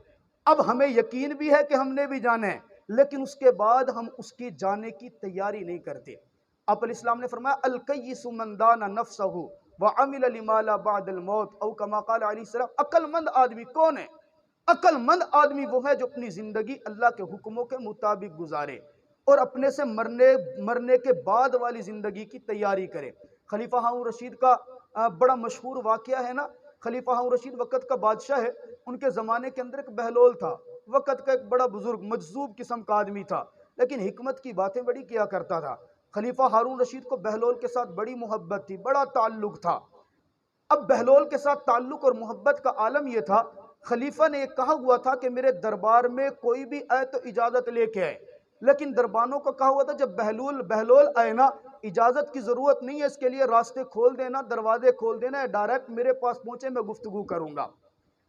اب ہمیں یقین بھی ہے کہ ہم نے بھی جانا ہے، لیکن اس کے بعد ہم اس کی جانے کی تیاری نہیں کرتے۔ آپ علیہ السلام نے فرمایا الکیس من دان نفسہ وعمل لما لا بعد الموت، او کما قال علیہ السلام۔ عقل مند آدمی کون ہے؟ عقل مند آدمی وہ ہے جو اپنی زندگی اللہ کے حکموں کے مطابق گزارے اور اپنے سے مرنے کے بعد والی زندگی کی تیاری کرے۔ خلیفہ ہارون رشید کا بڑا مشہور واقعہ ہے نا، خلیفہ ہارون رشید وقت کا بادشاہ ہے، ان کے زمانے کے اندر ایک بہلول تھا، وقت کا ایک بڑا بزرگ مجذوب قسم کا آدمی تھا، لیکن حکمت کی باتیں بڑی کیا کرتا تھا۔ خلیفہ ہارون رشید کو بہلول کے ساتھ بڑی محبت تھی، بڑا تعلق تھا۔ اب بہلول کے ساتھ تعلق اور محبت کا عالم یہ تھا، خلیفہ نے یہ کہا ہوا تھا کہ میرے دربار میں کوئی بھی آئے تو اجازت لے کے آئے، لیکن دربانوں کو کہا ہوا تھا جب بہلول آئے نا، اجازت کی ضرورت نہیں ہے، اس کے لیے راستے کھول دینا، دروازے کھول دینا، ڈائریکٹ میرے پاس پہنچے، میں گفتگو کروں گا۔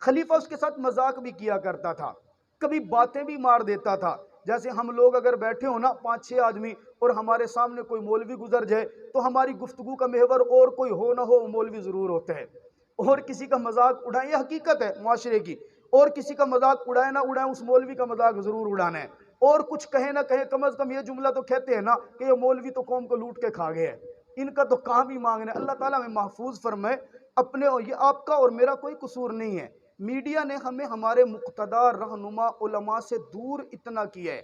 خلیفہ اس کے ساتھ مذاق بھی کیا کرتا تھا، کبھی باتیں بھی مار دیتا تھا، جیسے ہم لوگ اگر بیٹھے ہو نا 5-6 آدمی اور ہمارے سامنے کوئی مولوی گزر جائے تو ہماری گفتگو کا محور اور کوئی ہو نہ ہو مولوی ضرور ہوتا ہے، اور کسی کا مذاق اڑائیں، یہ حقیقت ہے معاشرے کی، اور کسی کا مذاق اڑائیں نہ اڑائیں اس مولوی کا مذاق ضرور اڑانا ہے، اور کچھ کہیں نہ کہیں کم از کم یہ جملہ تو کہتے ہیں نا کہ یہ مولوی تو قوم کو لوٹ کے کھا گئے ہیں، ان کا تو کام ہی مانگنا ہے۔ اللہ تعالیٰ ہمیں محفوظ فرمائے اپنے، یہ آپ کا اور میرا کوئی قصور نہیں ہے، میڈیا نے ہمیں ہمارے مقتدار رہنما علماء سے دور اتنا کیا ہے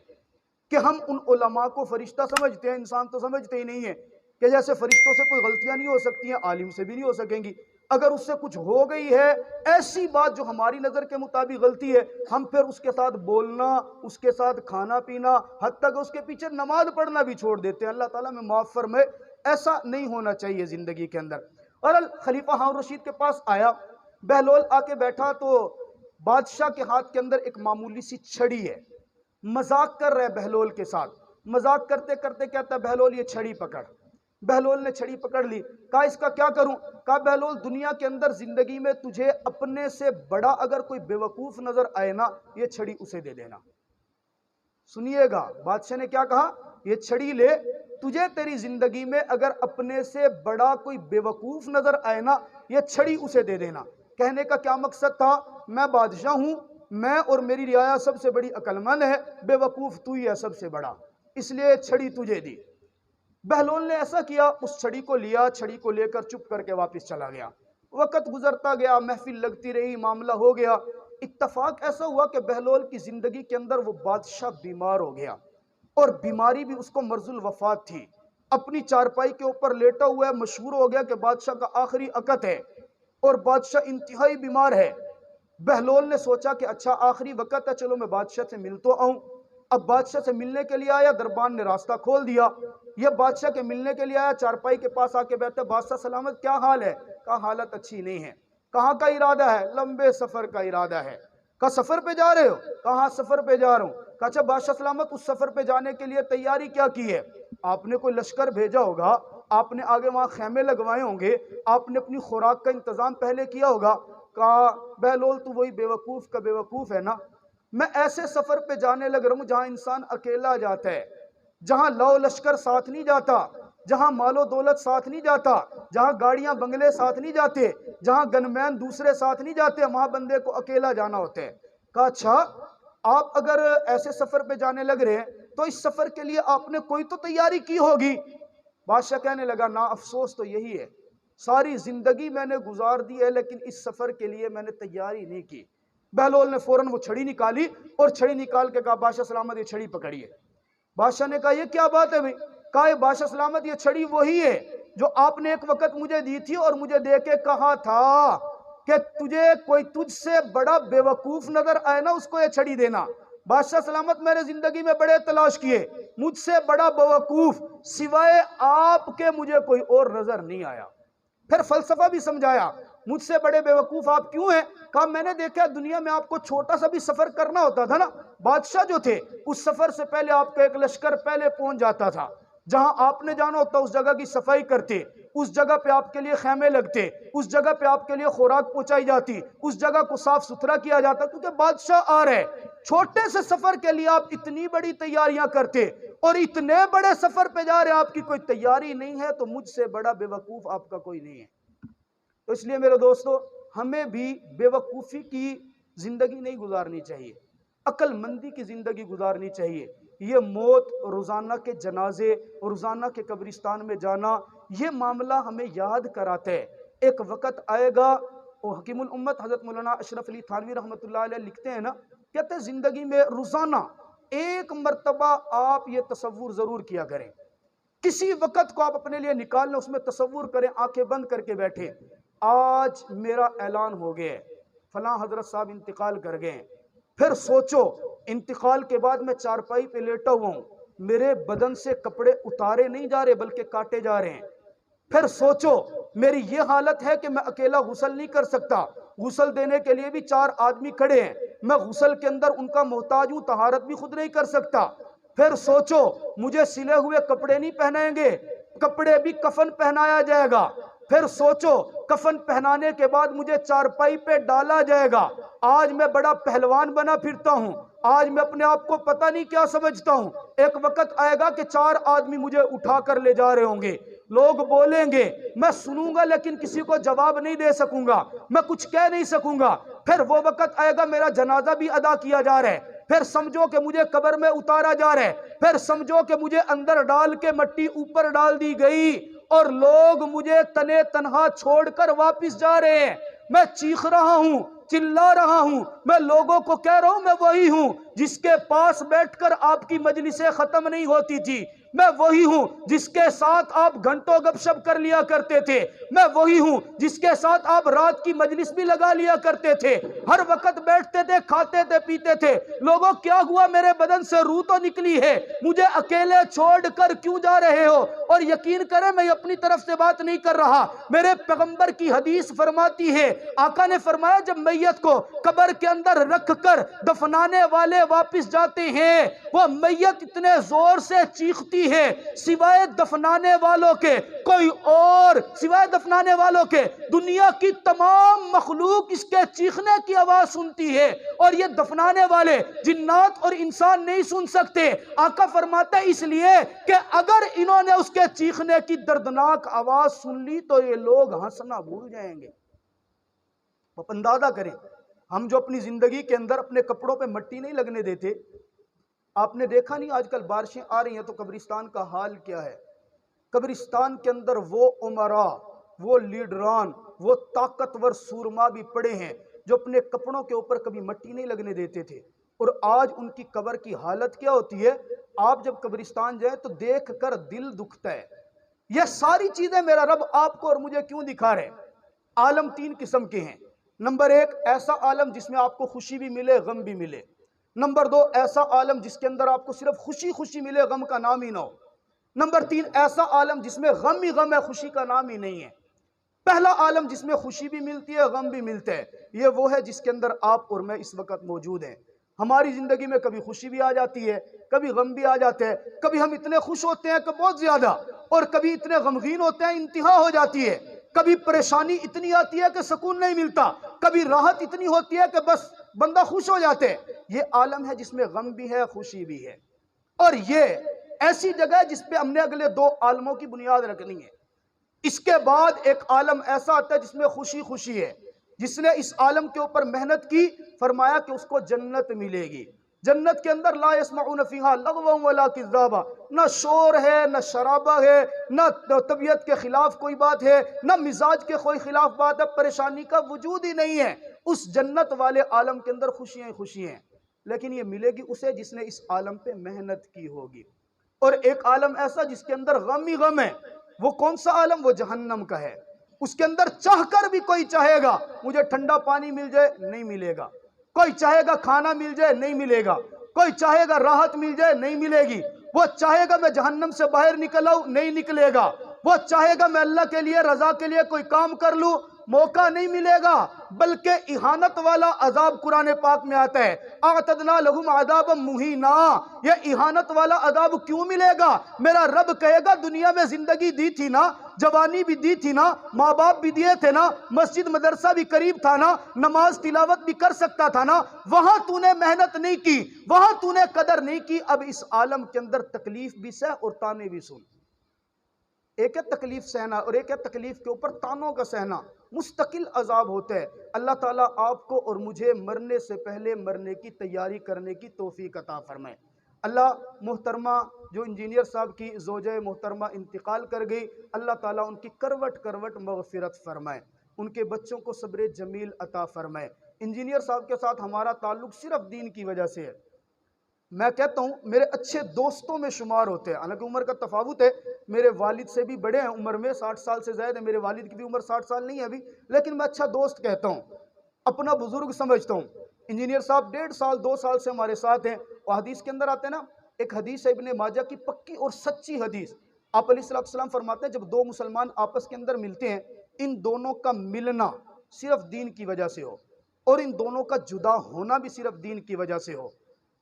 کہ ہم ان علماء کو فرشتہ سمجھتے ہیں، انسان تو سمجھتے ہی نہیں ہے، کہ جیسے فرشتوں سے کوئی غلطیاں نہیں ہو سکتی ہیں، عالم سے بھی نہیں ہو سکیں گی، اگر اس سے کچھ ہو گئی ہے ایسی بات جو ہماری نظر کے مطابق غلطی ہے، ہم پھر اس کے ساتھ بولنا، اس کے ساتھ کھانا پینا، حتیٰ کہ اس کے پیچھے نماز پڑھنا بھی چھوڑ دیتے ہیں۔ اللہ تعالیٰ میں معاف فرمائے، ایسا نہیں ہونا چاہیے زندگی کے اندر۔ اور خلیفہ ہارون رشید کے پاس آیا، بہلول آ کے بیٹھا تو بادشاہ کے ہاتھ کے اندر ایک معمولی سی چھڑی ہے، مذاق کر رہے بہلول کے ساتھ، مذاق کرتے کرتے کہتا ہے بہلول یہ چھڑی پکڑ۔ بہلول نے چھڑی پکڑ لی، کہا اس کا کیا کروں؟ کہا بہلول دنیا کے اندر زندگی میں تجھے اپنے سے بڑا اگر کوئی بیوقوف نظر آئے نا، یہ چھڑی اسے دے دینا۔ سنیے گا بادشاہ نے کیا کہا، یہ چھڑی لے، تجھے تیری زندگی میں اگر اپنے سے بڑا کوئی بیوقوف نظر آئے نا، یہ چھڑی اسے دے دینا۔ کہنے کا کیا مقصد تھا، میں بادشاہ ہوں، میں اور میری رعایا سب سے بڑی عقل مند ہے، بے وقوف تو ہی ہے سب سے بڑا، اس لیے چھڑی تجھے دی۔ بہلول نے ایسا کیا، اس چھڑی کو لیا، چھڑی کو لے کر چپ کر کے واپس چلا گیا۔ وقت گزرتا گیا، محفل لگتی رہی، معاملہ ہو گیا، اتفاق ایسا ہوا کہ بہلول کی زندگی کے اندر وہ بادشاہ بیمار ہو گیا، اور بیماری بھی اس کو مرض الوفات تھی، اپنی چارپائی کے اوپر لیٹا ہوا ہے، مشہور ہو گیا کہ بادشاہ کا آخری وقت ہے اور بادشاہ انتہائی بیمار ہے۔ بہلول نے سوچا کہ اچھا آخری وقت ہے، چلو میں بادشاہ سے مل تو آؤں۔ اب بادشاہ سے ملنے کے لیے آیا، دربان نے راستہ کھول دیا، یہ بادشاہ کے ملنے کے لیے آیا، چارپائی کے پاس آ کے بیٹھا، بادشاہ سلامت کیا حال ہے؟ کہا حالت اچھی نہیں ہے۔ کہاں کا ارادہ ہے؟ لمبے سفر کا ارادہ ہے۔ کہا سفر پہ جا رہے ہو؟ کہا سفر پہ جا رہا ہوں۔ کہا اچھا بادشاہ سلامت اس سفر پہ جانے کے لیے تیاری کیا کی ہے؟ آپ نے کوئی لشکر بھیجا ہوگا، آپ نے آگے وہاں خیمے لگوائے ہوں گے، آپ نے اپنی خوراک کا انتظام پہلے کیا ہوگا۔ کہا بہلول تو وہی بیوقوف کا بیوقوف ہے نا، میں ایسے سفر پہ جانے لگ رہا ہوں جہاں انسان اکیلا جاتا ہے، جہاں لو لشکر ساتھ نہیں جاتا، جہاں مال و دولت ساتھ نہیں جاتا، جہاں گاڑیاں بنگلے ساتھ نہیں جاتے، جہاں گنمین دوسرے ساتھ نہیں جاتے، وہاں بندے کو اکیلا جانا ہوتا ہے۔ کہا اچھا آپ اگر ایسے سفر پہ جانے لگ رہے ہیں تو اس سفر کے لیے آپ نے کوئی تو تیاری کی ہوگی۔ بادشاہ کہنے لگا نا افسوس تو یہی ہے، ساری زندگی میں نے گزار دی ہے لیکن اس سفر کے لیے میں نے تیاری نہیں کی۔ بہلول نے فوراً وہ چھڑی نکالی اور چھڑی نکال کے کہا بادشاہ سلامت یہ چھڑی پکڑیے۔ بادشاہ نے کہا یہ کیا بات ہے بھئی؟ کہا بادشاہ سلامت یہ چھڑی وہی ہے جو آپ نے ایک وقت مجھے دی تھی اور مجھے دے کے کہا تھا کہ تجھ سے بڑا بیوقوف نظر آئے نا اس کو یہ چھڑی دینا۔ بادشاہ سلامت میں نے زندگی میں بڑے تلاش کیے، مجھ سے بڑا بیوقوف سوائے آپ کے مجھے کوئی اور نظر نہیں آیا۔ پھر فلسفہ بھی سمجھایا، مجھ سے بڑے بیوقوف آپ کیوں ہیں؟ کہا میں نے دیکھا دنیا میں آپ کو چھوٹا سا بھی سفر کرنا ہوتا تھا نا، بادشاہ جو تھے اس سفر سے پہلے آپ کا ایک لشکر پہلے پہنچ جاتا تھا، جہاں آپ نے جانا ہوتا اس جگہ کی صفائی کرتے، اس جگہ پہ آپ کے لیے خیمے لگتے، اس جگہ پہ آپ کے لیے خوراک پہنچائی جاتی، اس جگہ کو صاف ستھرا کیا جاتا، کیونکہ بادشاہ آ رہے۔ چھوٹے سے سفر کے لیے آپ اتنی بڑی تیاریاں کرتے اور اتنے بڑے سفر پہ جا رہے آپ کی کوئی تیاری نہیں ہے، تو مجھ سے بڑا بے وقوف آپ کا کوئی نہیں ہے۔ تو اس لیے میرے دوستو ہمیں بھی بے وقوفی کی زندگی نہیں گزارنی چاہیے۔ عقل مندی کی زندگی گزارنی چاہیے۔ یہ موت، روزانہ کے جنازے، روزانہ کے قبرستان میں جانا، یہ معاملہ ہمیں یاد کراتا ہے ایک وقت آئے گا۔ اور حکیم الامت حضرت مولانا اشرف علی تھانوی رحمۃ اللہ علیہ لکھتے ہیں نا، کہتے ہیں زندگی میں روزانہ ایک مرتبہ آپ یہ تصور ضرور کیا کریں، کسی وقت کو آپ اپنے لیے نکال لیں، اس میں تصور کریں، آنکھیں بند کر کے بیٹھیں، آج میرا اعلان ہو گیا، فلاں حضرت صاحب انتقال کر گئے۔ پھر سوچو انتقال کے بعد میں چارپائی پہ لیٹا ہوا ہوں، میرے بدن سے کپڑے اتارے نہیں جا رہے بلکہ کاٹے جا رہے ہیں۔ پھر سوچو میری یہ حالت ہے کہ میں اکیلا غسل نہیں کر سکتا، غسل دینے کے لیے بھی 4 آدمی کھڑے ہیں، میں غسل کے اندر ان کا محتاج ہوں، طہارت بھی خود نہیں کر سکتا۔ پھر سوچو مجھے سلے ہوئے کپڑے نہیں پہنائیں گے، کپڑے بھی کفن پہنایا جائے گا۔ پھر سوچو کفن پہنانے کے بعد مجھے چارپائی پہ ڈالا جائے گا، آج میں بڑا پہلوان بنا پھرتا ہوں، آج میں اپنے آپ کو پتہ نہیں کیا سمجھتا ہوں، ایک وقت آئے گا کہ 4 آدمی مجھے اٹھا کر لے جا رہے ہوں گے، لوگ بولیں گے، میں سنوں گا لیکن کسی کو جواب نہیں دے سکوں گا، میں کچھ کہہ نہیں سکوں گا۔ پھر وہ وقت آئے گا میرا جنازہ بھی ادا کیا جا رہا ہے، پھر سمجھو کہ مجھے قبر میں اتارا جا رہا ہے، پھر سمجھو کہ مجھے اندر ڈال کے مٹی اوپر ڈال دی گئی اور لوگ مجھے تنے تنہا چھوڑ کر واپس جا رہے ہیں۔ میں چیخ رہا ہوں، چلا رہا ہوں، میں لوگوں کو کہہ رہا ہوں میں وہی ہوں جس کے پاس بیٹھ کر آپ کی مجلسیں ختم نہیں ہوتی تھی، میں وہی ہوں جس کے ساتھ آپ گھنٹوں گپ شپ کر لیا کرتے تھے، میں وہی ہوں جس کے ساتھ آپ رات کی مجلس بھی لگا لیا کرتے تھے، ہر وقت بیٹھتے تھے، کھاتے تھے، پیتے تھے۔ لوگوں کیا ہوا، میرے بدن سے روح تو نکلی ہے، مجھے اکیلے چھوڑ کر کیوں جا رہے ہو؟ اور یقین کریں میں اپنی طرف سے بات نہیں کر رہا، میرے پیغمبر کی حدیث فرماتی ہے، آقا نے فرمایا جب میت کو قبر کے اندر رکھ کر دفنانے والے واپس جاتے ہیں، وہ میت اتنے زور سے چیختی ہے سوائے دفنانے والوں کے کوئی اور، سوائے دفنانے والوں کے دنیا کی تمام مخلوق اس کے چیخنے کی آواز سنتی ہے، اور یہ دفنانے والے جنات اور انسان نہیں سن سکتے۔ آقا فرماتا ہے اس لیے کہ اگر انہوں نے اس کے چیخنے کی دردناک آواز سن لی تو یہ لوگ ہنسنا بھول جائیں گے۔ آپ اندازہ کریں، ہم جو اپنی زندگی کے اندر اپنے کپڑوں پہ مٹی نہیں لگنے دیتے، آپ نے دیکھا نہیں آج کل بارشیں آ رہی ہیں تو قبرستان کا حال کیا ہے؟ قبرستان کے اندر وہ عمراء، وہ لیڈران، وہ طاقتور سورما بھی پڑے ہیں جو اپنے کپڑوں کے اوپر کبھی مٹی نہیں لگنے دیتے تھے، اور آج ان کی قبر کی حالت کیا ہوتی ہے؟ آپ جب قبرستان جائیں تو دیکھ کر دل دکھتا ہے۔ یہ ساری چیزیں میرا رب آپ کو اور مجھے کیوں دکھا رہے؟ عالم 3 قسم کے ہیں۔ نمبر 1 ایسا عالم جس میں آپ کو خوشی بھی ملے، غم بھی ملے۔ نمبر 2 ایسا عالم جس کے اندر آپ کو صرف خوشی خوشی ملے، غم کا نام ہی نہ ہو۔ نمبر 3 ایسا عالم جس میں غم ہی غم ہے، خوشی کا نام ہی نہیں ہے۔ پہلا عالم جس میں خوشی بھی ملتی ہے، غم بھی ملتا ہے، یہ وہ ہے جس کے اندر آپ اور میں اس وقت موجود ہیں۔ ہماری زندگی میں کبھی خوشی بھی آ جاتی ہے، کبھی غم بھی آ جاتے ہیں، کبھی ہم اتنے خوش ہوتے ہیں کہ بہت زیادہ، اور کبھی اتنے غمگین ہوتے ہیں انتہا ہو جاتی ہے، کبھی پریشانی اتنی آتی ہے کہ سکون نہیں ملتا، کبھی راحت اتنی ہوتی ہے کہ بس بندہ خوش ہو جاتے ہیں۔ یہ عالم ہے جس میں غم بھی ہے، خوشی بھی ہے، اور یہ ایسی جگہ ہے جس پہ ہم نے اگلے 2 عالموں کی بنیاد رکھنی ہے۔ اس کے بعد ایک عالم ایسا آتا ہے جس میں خوشی خوشی ہے، جس نے اس عالم کے اوپر محنت کی، فرمایا کہ اس کو جنت ملے گی۔ جنت کے اندر لا يسمعون فيها لغوا ولا كذابا، نہ شور ہے، نہ شرابہ ہے، نہ طبیعت کے خلاف کوئی بات ہے، نہ مزاج کے کوئی خلاف بات ہے، پریشانی کا وجود ہی نہیں ہے۔ اس جنت والے عالم کے اندر خوشیاں ہی خوشیاں ہیں، لیکن یہ ملے گی اسے جس نے اس عالم پہ محنت کی ہوگی۔ اور ایک عالم ایسا جس کے اندر غم ہی غم ہے، وہ کون سا عالم؟ وہ جہنم کا ہے۔ اس کے اندر چاہ کر بھی کوئی چاہے گا مجھے ٹھنڈا پانی مل جائے، نہیں ملے گا، کوئی چاہے گا کھانا مل جائے، نہیں ملے گا، کوئی چاہے گا راحت مل جائے، نہیں ملے گی، وہ چاہے گا میں جہنم سے باہر نکل آؤں، نہیں نکلے گا، وہ چاہے گا میں اللہ کے لیے رضا کے لیے کوئی کام کر لوں، موقع نہیں ملے گا، بلکہ اہانت والا عذاب قرآن پاک میں آتا ہے، اعتدنا لہم عذابا مہینا۔ یہ اہانت والا عذاب کیوں ملے گا؟ میرا رب کہے گا دنیا میں زندگی دی تھی نا، جوانی بھی دی تھی نا، ماں باپ بھی دیے تھے نا، مسجد مدرسہ بھی قریب تھا نا، نماز تلاوت بھی کر سکتا تھا نا، وہاں تو نے محنت نہیں کی، وہاں تو نے قدر نہیں کی، اب اس عالم کے اندر تکلیف بھی سہ اور تانے بھی سن۔ ایک ہے تکلیف سہنا اور ایک ہے تکلیف کے اوپر تانوں کا سہنا، مستقل عذاب ہوتا ہے۔ اللہ تعالیٰ آپ کو اور مجھے مرنے سے پہلے مرنے کی تیاری کرنے کی توفیق عطا فرمائے۔ اللہ محترمہ جو انجینئر صاحب کی زوجہ محترمہ انتقال کر گئی، اللہ تعالیٰ ان کی کروٹ کروٹ مغفرت فرمائے، ان کے بچوں کو صبر جمیل عطا فرمائے۔ انجینئر صاحب کے ساتھ ہمارا تعلق صرف دین کی وجہ سے ہے۔ میں کہتا ہوں میرے اچھے دوستوں میں شمار ہوتے ہیں، حالانکہ عمر کا تفاوت ہے، میرے والد سے بھی بڑے ہیں عمر میں، 60 سال سے زائد ہے، میرے والد کی بھی عمر 60 سال نہیں ہے ابھی، لیکن میں اچھا دوست کہتا ہوں، اپنا بزرگ سمجھتا ہوں۔ انجینئر صاحب 1.5 سال 2 سال سے ہمارے ساتھ ہیں، اور حدیث کے اندر آتے ہیں نا، ایک حدیث ہے ابن ماجہ کی پکی اور سچی حدیث، آپ علیہ السلام فرماتے ہیں جب دو مسلمان آپس کے اندر ملتے ہیں، ان دونوں کا ملنا صرف دین کی وجہ سے ہو اور ان دونوں کا جدا ہونا بھی صرف دین کی وجہ سے ہو،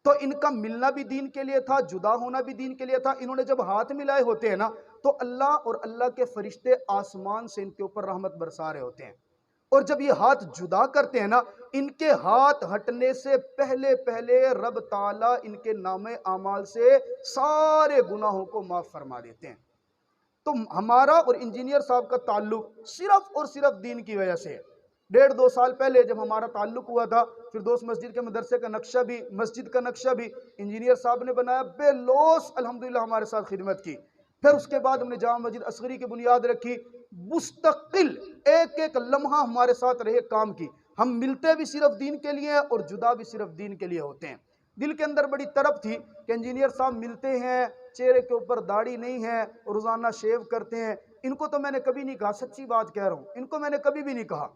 تو ان کا ملنا بھی دین کے لیے تھا، جدا ہونا بھی دین کے لیے تھا۔ انہوں نے جب ہاتھ ملائے ہوتے ہیں نا تو اللہ اور اللہ کے فرشتے آسمان سے ان کے اوپر رحمت برسا رہے ہوتے ہیں، اور جب یہ ہاتھ جدا کرتے ہیں نا، ان کے ہاتھ ہٹنے سے پہلے پہلے رب تعالیٰ ان کے نام اعمال سے سارے گناہوں کو معاف فرما دیتے ہیں۔ تو ہمارا اور انجینئر صاحب کا تعلق صرف اور صرف دین کی وجہ سے ہے۔ 1.5 2 سال پہلے جب ہمارا تعلق ہوا تھا، فردوس مسجد کے مدرسے کا نقشہ بھی، مسجد کا نقشہ بھی انجینئر صاحب نے بنایا، بے لوث الحمدللہ ہمارے ساتھ خدمت کی۔ پھر اس کے بعد ہم نے جامع مسجد اصغری کی بنیاد رکھی، مستقل ایک ایک لمحہ ہمارے ساتھ رہے کام کی۔ ہم ملتے بھی صرف دین کے لیے ہیں اور جدا بھی صرف دین کے لیے ہوتے ہیں۔ دل کے اندر بڑی طرف تھی کہ انجینئر صاحب ملتے ہیں، چہرے کے اوپر داڑھی نہیں ہے، روزانہ شیو کرتے ہیں۔ ان کو تو میں نے کبھی نہیں کہا، سچی بات کہہ رہا ہوں، ان کو میں نے کبھی بھی نہیں کہا،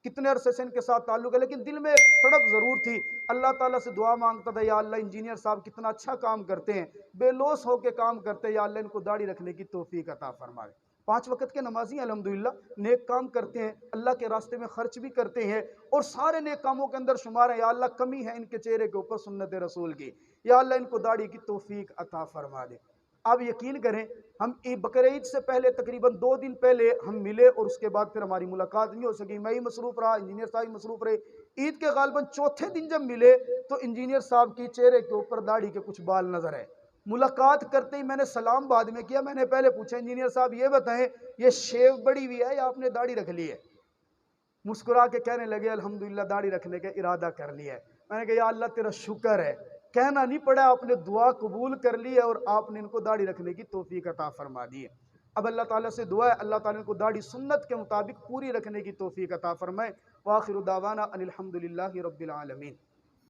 کتنے عرصے سے ان کے ساتھ تعلق ہے، لیکن دل میں ایک تڑپ ضرور تھی۔ اللہ تعالیٰ سے دعا مانگتا تھا، یا اللہ انجینئر صاحب کتنا اچھا کام کرتے ہیں، بے لوث ہو کے کام کرتے ہیں، یا اللہ ان کو داڑھی رکھنے کی توفیق عطا فرمائے۔ 5 وقت کے نمازی ہیں الحمدللہ، نیک کام کرتے ہیں، اللہ کے راستے میں خرچ بھی کرتے ہیں، اور سارے نیک کاموں کے اندر شمار ہے۔ یا اللہ کمی ہے ان کے چہرے کے اوپر سنت رسول کی، یا اللہ ان کو داڑھی کی توفیق عطا فرما دے۔ آپ یقین کریں، ہم بقرعید سے پہلے تقریباً 2 دن پہلے ہم ملے، اور اس کے بعد پھر ہماری ملاقات نہیں ہو سکی، میں ہی مصروف رہا، انجینئر صاحب ہی مصروف رہے۔ عید کے غالباً چوتھے دن جب ملے تو انجینئر صاحب کی چہرے کے اوپر داڑھی کے کچھ بال نظر آئے۔ ملاقات کرتے ہی میں نے سلام بعد میں کیا، میں نے پہلے پوچھا انجینئر صاحب یہ بتائیں یہ شیو بڑی ہوئی ہے یا آپ نے داڑھی رکھ لی ہے؟ مسکرا کے کہنے لگے الحمدللہ داڑھی رکھنے کا ارادہ کر لیا ہے۔ میں نے کہا یا اللہ تیرا شکر ہے، کہنا نہیں پڑا، آپ نے دعا قبول کر لی ہے اور آپ نے ان کو داڑھی رکھنے کی توفیق عطا فرما دی ہے۔ اب اللہ تعالیٰ سے دعا ہے اللہ تعالیٰ ان کو داڑھی سنت کے مطابق پوری رکھنے کی توفیق عطا فرمائے۔ وآخر دعوانا ان الحمدللہ رب العالمین۔